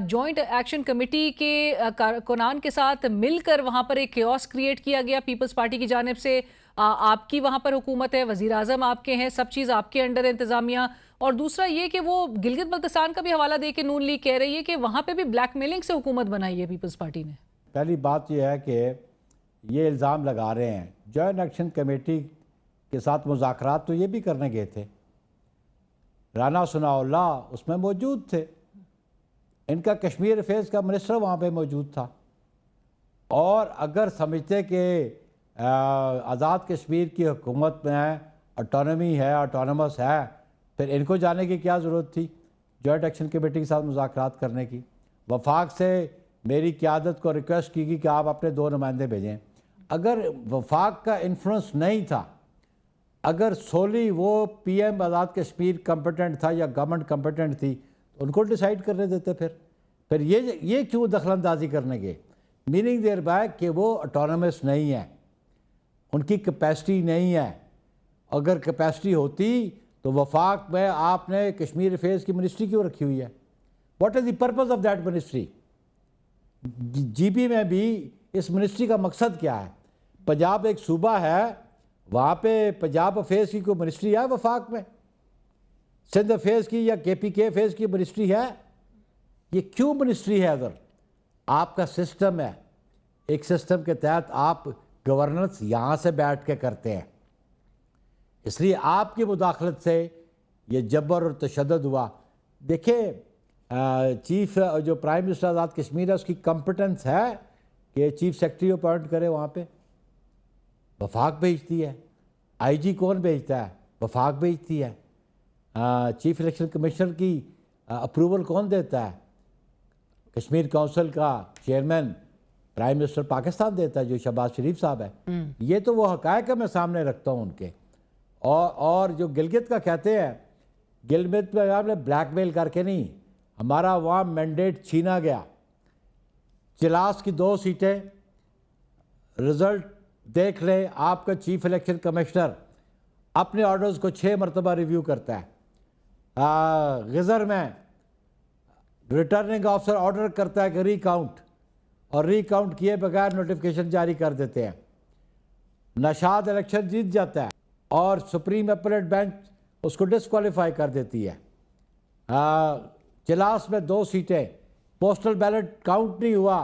जॉइंट एक्शन कमेटी के कारकुनान के साथ मिलकर वहाँ पर एक केओस क्रिएट किया गया पीपल्स पार्टी की जानिब से। आपकी वहाँ पर हुकूमत है, वज़ीर आज़म आपके हैं, सब चीज़ आपके अंडर है, इंतज़ामिया। और दूसरा ये कि वो गिलगित बल्तिस्तान का भी हवाला दे के नून लीग कह रही है कि वहाँ पर भी ब्लैकमेलिंग से हुकूमत बनाई है पीपल्स पार्टी ने। पहली बात यह है कि ये इल्ज़ाम लगा रहे हैं जॉइंट एक्शन कमेटी के साथ मुज़ाकरात तो ये भी करने गए थे, राना सनाउल्लाह उसमें मौजूद थे, इनका कश्मीर अफेयर्स का मिनिस्टर वहाँ पे मौजूद था। और अगर समझते कि आज़ाद कश्मीर की हुकूमत में ऑटोनमी है, ऑटोनमस है, फिर इनको जाने की क्या ज़रूरत थी जॉइंट एक्शन कमेटी के साथ मुज़ाकरात करने की। वफाक से मेरी क़यादत को रिक्वेस्ट की कि आप अपने 2 नुमाइंदे भेजें। अगर वफाक का इन्फ्लुएंस नहीं था, अगर सोली वो PM आज़ाद कश्मीर कम्पिटेंट था या गवर्नमेंट कम्पिटेंट थी, तो उनको डिसाइड करने देते। फिर ये क्यों दखलंदाजी करने के, मीनिंग देयर बाय कि वो ऑटोनमस नहीं है, उनकी कैपेसिटी नहीं है। अगर कैपेसिटी होती तो वफाक में आपने कश्मीर अफेयर्स की मिनिस्ट्री क्यों रखी हुई है? What is the purpose of that ministry? GB में भी इस मिनिस्ट्री का मकसद क्या है? पंजाब एक सूबा है, वहाँ पे पंजाब अफेयर्स की कोई मिनिस्ट्री है वफाक में? सिंध अफेयर्स की या KPK अफेयर्स की मिनिस्ट्री है? ये क्यों मिनिस्ट्री है? अगर आपका सिस्टम है, एक सिस्टम के तहत आप गवर्नेंस यहाँ से बैठ के करते हैं, इसलिए आपकी मुदाखलत से ये जबर और तशद्दुद हुआ। देखिए चीफ जो प्राइम मिनिस्टर आज़ाद कश्मीर है उसकी कॉम्पिटेंस है कि चीफ सेक्रेटरी अपॉइंट करे, वहाँ पे वफाक भेजती है। आईजी कौन भेजता है? वफाक भेजती है। चीफ इलेक्शन कमिश्नर की अप्रूवल कौन देता है? कश्मीर काउंसिल का चेयरमैन प्राइम मिनिस्टर पाकिस्तान देता है, जो शहबाज शरीफ साहब है। ये तो वो हकायक मैं सामने रखता हूँ उनके। और जो गिलगित का कहते हैं, गिलगित में आपने ब्लैकमेल करके नहीं, हमारा वहाँ मैंडेट छीना गया। चिलास की 2 सीटें, रिजल्ट देख लें। आपका चीफ इलेक्शन कमिश्नर अपने ऑर्डर्स को 6 मरतबा रिव्यू करता है। गज़र में रिटर्निंग ऑफिसर ऑर्डर करता है कि रीकाउंट, और रीकाउंट किए बगैर नोटिफिकेशन जारी कर देते हैं। नशाद इलेक्शन जीत जाता है और सुप्रीम अपीलेट बेंच उसको डिस्क्वालीफाई कर देती है। चिलास में 2 सीटें, पोस्टल बैलेट काउंट नहीं हुआ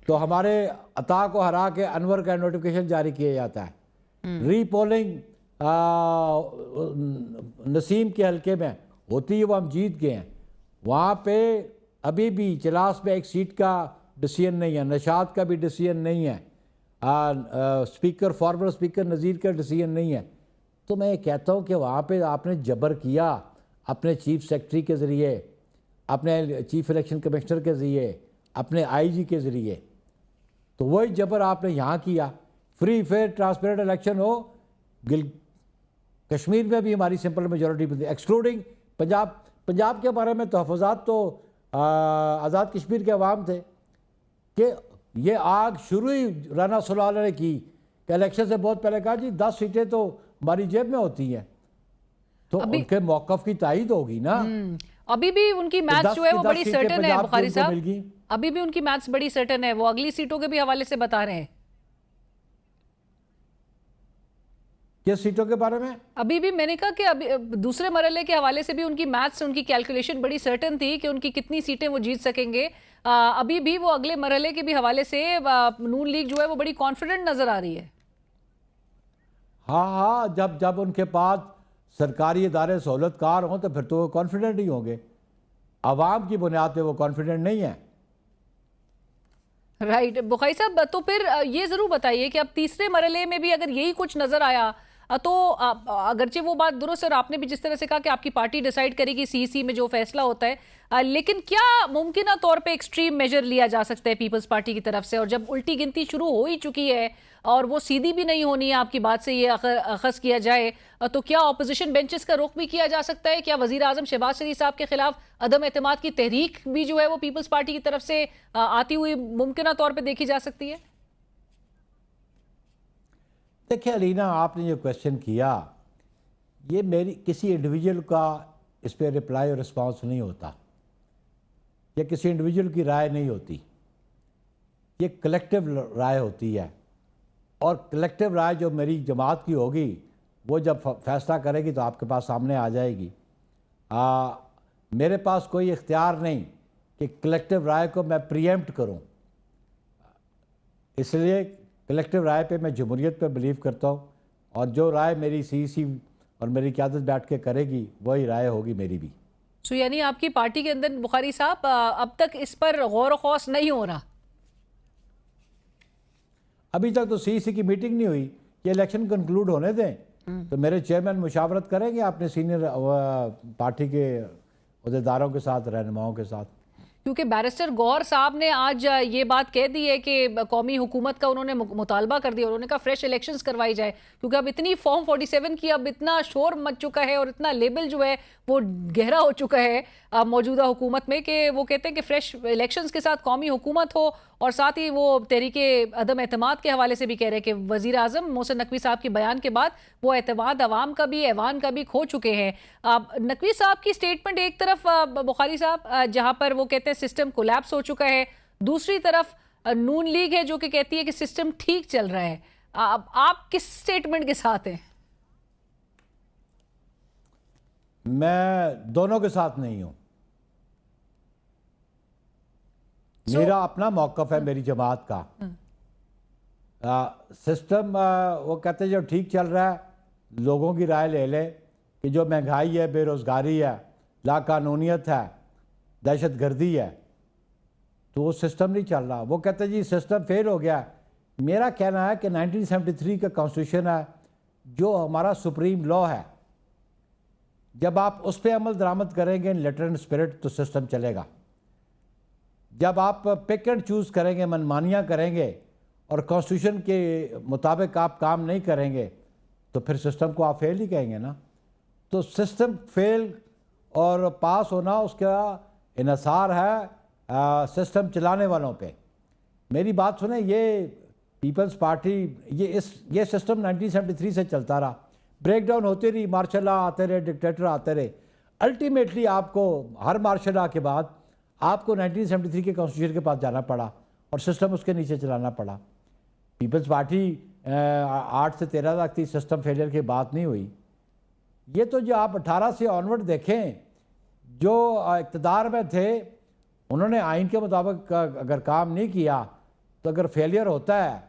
तो हमारे अता को हरा के अनवर का नोटिफिकेशन जारी किया जाता है। रीपोलिंग नसीम के हल्के में होती है, वो हम जीत गए हैं। वहाँ पे अभी भी चिलास में 1 सीट का डिसीजन नहीं है, नशाद का भी डिसीजन नहीं है, स्पीकर फॉर्मर स्पीकर नज़ीर का डिसीजन नहीं है। तो मैं ये कहता हूँ कि वहाँ पे आपने जबर किया अपने चीफ सेक्रेटरी के ज़रिए, अपने चीफ इलेक्शन कमिश्नर के ज़रिए, अपने आईजी के ज़रिए, तो वही जबर आपने यहाँ किया। फ्री फेयर ट्रांसपेरेंट इलेक्शन हो, कश्मीर में भी हमारी सिंपल मेजॉरिटी बनती है, एक्सक्लूडिंग पंजाब। पंजाब के बारे में तहफ़्फ़ुज़ात तो आज़ाद कश्मीर के अवाम थे कि ये आग शुरू ही राना सलाल ने की कि इलेक्शन से बहुत पहले कहा जी 10 सीटें तो हमारी जेब में होती हैं, तो उनके मौक़िफ़ की तायीद होगी ना। अभी भी उनकी मैथ्स जो है वो बड़ी सर्टन है बुखारी साहब, मिल गई। अभी भी उनकी मैथ्स बड़ी सर्टन है, वो अगली सीटों के भी हवाले से बता रहे हैं। किस सीटों के बारे में? अभी भी मैंने कहा कि अभी दूसरे मरहले के हवाले से भी उनकी मैथ्स, उनकी कैलकुलेशन बड़ी सर्टन थी कि उनकी कितनी सीटें वो जीत सकेंगे। अभी भी वो अगले मरहले के भी हवाले से नून लीग जो है वो बड़ी कॉन्फिडेंट नजर आ रही है। हाँ, जब उनके पास सरकारी इदारे सहूलतकार हों तो फिर तो वो कॉन्फिडेंट ही होंगे। आवाम की बुनियाद पे वो कॉन्फिडेंट नहीं है। राइट बुखारी साहब, तो फिर ये जरूर बताइए कि अब तीसरे मरहले में भी अगर यही कुछ नजर आया तो अगरचे वो बात दुरुस्त है और आपने भी जिस तरह से कहा कि आपकी पार्टी डिसाइड करेगी सीईसी में जो फैसला होता है, लेकिन क्या मुमकिन तौर पे एक्सट्रीम मेजर लिया जा सकता है पीपल्स पार्टी की तरफ से? और जब उल्टी गिनती शुरू हो ही चुकी है और वो सीधी भी नहीं होनी है, आपकी बात से ये अखज़ किया जाए, तो क्या ऑपोजिशन बेंचेस का रुख भी किया जा सकता है? क्या वजीर आजम शहबाज शरीफ साहब के खिलाफ अदम एतमाद की तहरीक भी जो है वो पीपल्स पार्टी की तरफ से आती हुई मुमकिन तौर पर देखी जा सकती है? देखिए अलीना, आपने जो क्वेश्चन किया, ये मेरी किसी इंडिविजुअल का इस पर रिप्लाई और रिस्पांस नहीं होता, ये किसी इंडिविजुअल की राय नहीं होती, ये कलेक्टिव राय होती है। और कलेक्टिव राय जो मेरी जमात की होगी वो जब फैसला करेगी तो आपके पास सामने आ जाएगी। मेरे पास कोई इख्तियार नहीं कि कलेक्टिव राय को मैं प्रीएम्प्ट करूं, इसलिए कलेक्टिव राय पे मैं जमहूरियत पे बिलीव करता हूँ, और जो राय मेरी सीईसी और मेरी क़यादत बैठ के करेगी वही राय होगी मेरी भी। तो यानी आपकी पार्टी के अंदर बुखारी साहब अब तक इस पर गौर व खौस नहीं हो रहा? अभी तक तो सीईसी की मीटिंग नहीं हुई, ये इलेक्शन कंक्लूड होने दें तो मेरे चेयरमैन मुशावरत करेंगे अपने सीनियर पार्टी के अहदेदारों के साथ, रहनुमाओं के साथ। क्योंकि बैरिस्टर गौहर साहब ने आज ये बात कह दी है कि कौमी हुकूमत का उन्होंने मुतालबा कर दिया, उन्होंने कहा फ्रेश इलेक्शंस करवाई जाए, क्योंकि अब इतनी फॉर्म 47 की अब इतना शोर मच चुका है और इतना लेबल जो है वो गहरा हो चुका है मौजूदा हुकूमत में कि वो कहते हैं कि फ्रेश इलेक्शंस के साथ कौमी हुकूमत हो। और साथ ही वो तहरीके अदम एतमाद के हवाले से भी कह रहे हैं कि वज़ीर आज़म मोहसिन नकवी साहब के बयान के बाद वो एतमाद अवाम का भी, ऐवान का भी खो चुके हैं। नकवी साहब की स्टेटमेंट एक तरफ बुखारी साहब जहाँ पर वो कहते हैं सिस्टम कोलैप्स हो चुका है, दूसरी तरफ नून लीग है जो कि कहती है कि सिस्टम ठीक चल रहा है। आप किस स्टेटमेंट के साथ हैं? मैं दोनों के साथ नहीं हूं। मेरा अपना मौक़िफ़ है मेरी जमात का। सिस्टम वो कहते हैं जो ठीक चल रहा है, लोगों की राय ले लें कि जो महंगाई है, बेरोज़गारी है, लाकानूनियत है, दहशत गर्दी है, तो वो सिस्टम नहीं चल रहा। वो कहते हैं जी सिस्टम फेल हो गया। मेरा कहना है कि 1973 का कॉन्स्टिट्यूशन है जो हमारा सुप्रीम लॉ है, जब आप उस पर अमल दरामद करेंगे इन लेटर एंड स्पिरिट तो सिस्टम चलेगा। जब आप पिक एंड चूज़ करेंगे, मनमानियाँ करेंगे और कॉन्स्टिट्यूशन के मुताबिक आप काम नहीं करेंगे तो फिर सिस्टम को आप फेल ही कहेंगे ना। तो सिस्टम फेल और पास होना उसका इन्हिसार है सिस्टम चलाने वालों पे। मेरी बात सुने, ये पीपल्स पार्टी ये सिस्टम 1973 से चलता रहा, ब्रेक डाउन होती रही, मार्शल लॉ आते रहे, डिक्टेटर आते रहे। अल्टीमेटली आपको हर मार्शल लॉ के बाद आपको 1973 के कॉन्स्टिट्यूशन के पास जाना पड़ा और सिस्टम उसके नीचे चलाना पड़ा। पीपल्स पार्टी 8 से 13 तक थी, सिस्टम फेलियर की बात नहीं हुई। ये तो जो आप 18 से ऑनवर्ड देखें, जो इक़्तिदार में थे उन्होंने आइन के मुताबिक अगर काम नहीं किया तो अगर फेलियर होता है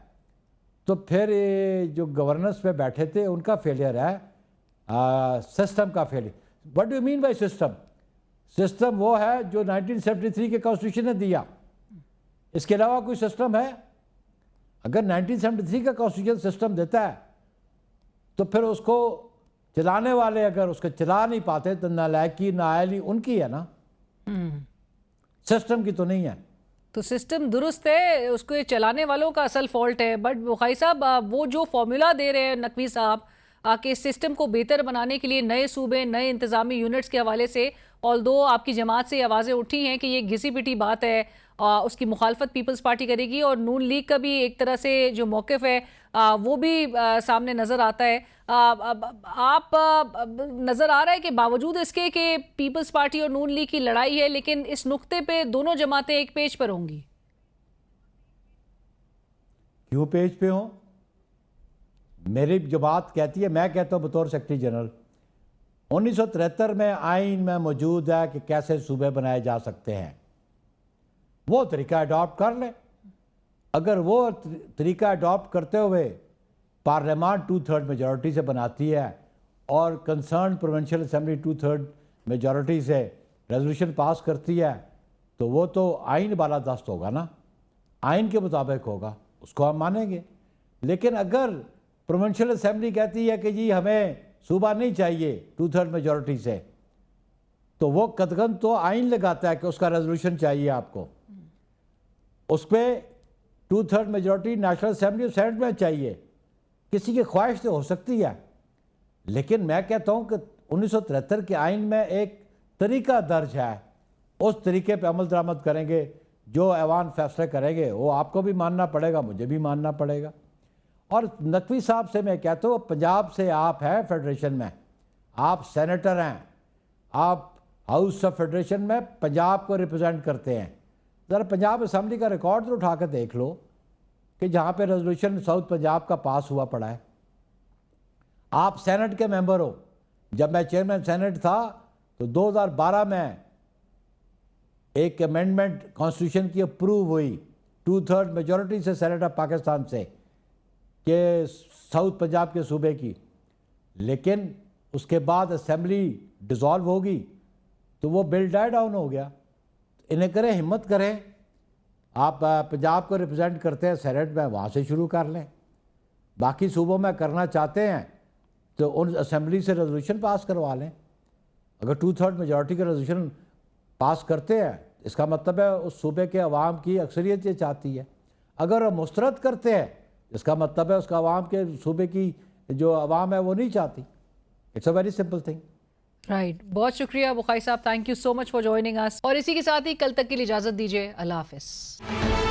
तो फिर जो गवर्नेंस पे बैठे थे उनका फेलियर है, सिस्टम का failure. What do you mean by system? System वो है जो 1973 के कॉन्स्टिट्यूशन ने दिया, इसके अलावा कोई सिस्टम है? अगर 1973 का कॉन्स्टिट्यूशन सिस्टम देता है तो फिर उसको चलाने वाले अगर उसको चला नहीं पाते तो नालायकी नाअहली उनकी है ना, सिस्टम की तो नहीं है। तो सिस्टम दुरुस्त है, उसको ये चलाने वालों का असल फॉल्ट है। बट बुखारी साहब, वो जो फॉर्मूला दे रहे हैं नकवी साहब कि सिस्टम को बेहतर बनाने के लिए नए सूबे, नए इंतजामी यूनिट्स के हवाले से, ऑल्दो आपकी जमात से आवाज़ें उठी हैं कि ये घिसी पिटी बात है, उसकी मुखालफत पीपल्स पार्टी करेगी और नून लीग का भी एक तरह से जो मौक़िफ़ है वो भी सामने नज़र आता है। आप नज़र आ रहा है कि बावजूद इसके कि पीपल्स पार्टी और नून लीग की लड़ाई है, लेकिन इस नुक्ते पे दोनों जमातें एक पेज पर होंगी। क्यों पेज पे हों? मेरी जो बात कहती है, मैं कहता हूँ बतौर सेक्रेटरी जनरल 1973 में आइन में मौजूद है कि कैसे सूबे बनाए जा सकते हैं, वो तरीका अडॉप्ट कर लें। अगर वो तरीका अडॉप्ट करते हुए पार्लियामान 2/3 मेजॉरिटी से बनाती है और कंसर्न प्रोविंशियल असेंबली 2/3 मेजॉरिटी से रेजोल्यूशन पास करती है तो वो तो आइन वाला दस्त होगा ना, आइन के मुताबिक होगा, उसको हम मानेंगे। लेकिन अगर प्रोविंशियल असेंबली कहती है कि जी हमें सूबा नहीं चाहिए 2/3 मेजॉरिटी से, तो वो कतगन तो आइन लगाता है कि उसका रेजोल्यूशन चाहिए आपको, उस पर 2/3 मेजॉरिटी नेशनल असेंबली और सेनेट में चाहिए। किसी की ख्वाहिश तो हो सकती है, लेकिन मैं कहता हूँ कि 1973 के आइन में एक तरीका दर्ज है, उस तरीके पे अमल दरामद करेंगे, जो ऐवान फैसले करेंगे वो आपको भी मानना पड़ेगा, मुझे भी मानना पड़ेगा। और नकवी साहब से मैं कहता हूँ, पंजाब से आप हैं फेडरेशन में, आप सेनेटर हैं, आप हाउस ऑफ फेडरेशन में पंजाब को रिप्रेजेंट करते हैं। ज़रा पंजाब असम्बली का रिकॉर्ड तो उठा कर देख लो कि जहाँ पे रेजोल्यूशन साउथ पंजाब का पास हुआ पड़ा है। आप सेनेट के मेंबर हो, जब मैं चेयरमैन सेनेट था तो 2012 में एक अमेंडमेंट कॉन्स्टिट्यूशन की अप्रूव हुई 2/3 मेजॉरिटी से सेनेट ऑफ पाकिस्तान से कि साउथ पंजाब के सूबे की, लेकिन उसके बाद असेंबली डिसॉल्व होगी तो वो बिल डाई डाउन हो गया। इन्हें करें, हिम्मत करें, आप पंजाब को रिप्रेजेंट करते हैं सेनेट में, वहाँ से शुरू कर लें। बाकी सूबों में करना चाहते हैं तो उन असेंबली से रेजोल्यूशन पास करवा लें। अगर 2/3 मेजॉरिटी का रेजोल्यूशन पास करते हैं, इसका मतलब है उस सूबे के अवाम की अक्सरियत ये चाहती है। अगर वो मुस्तरद करते हैं, इसका मतलब है उसका अवाम के सूबे की जो अवाम है वो नहीं चाहती। It's a very simple thing. Right, बहुत शुक्रिया बुखारी साहब, thank you so much for joining us. और इसी के साथ ही कल तक के लिए इजाजत दीजिए, अल्लाह हाफिज।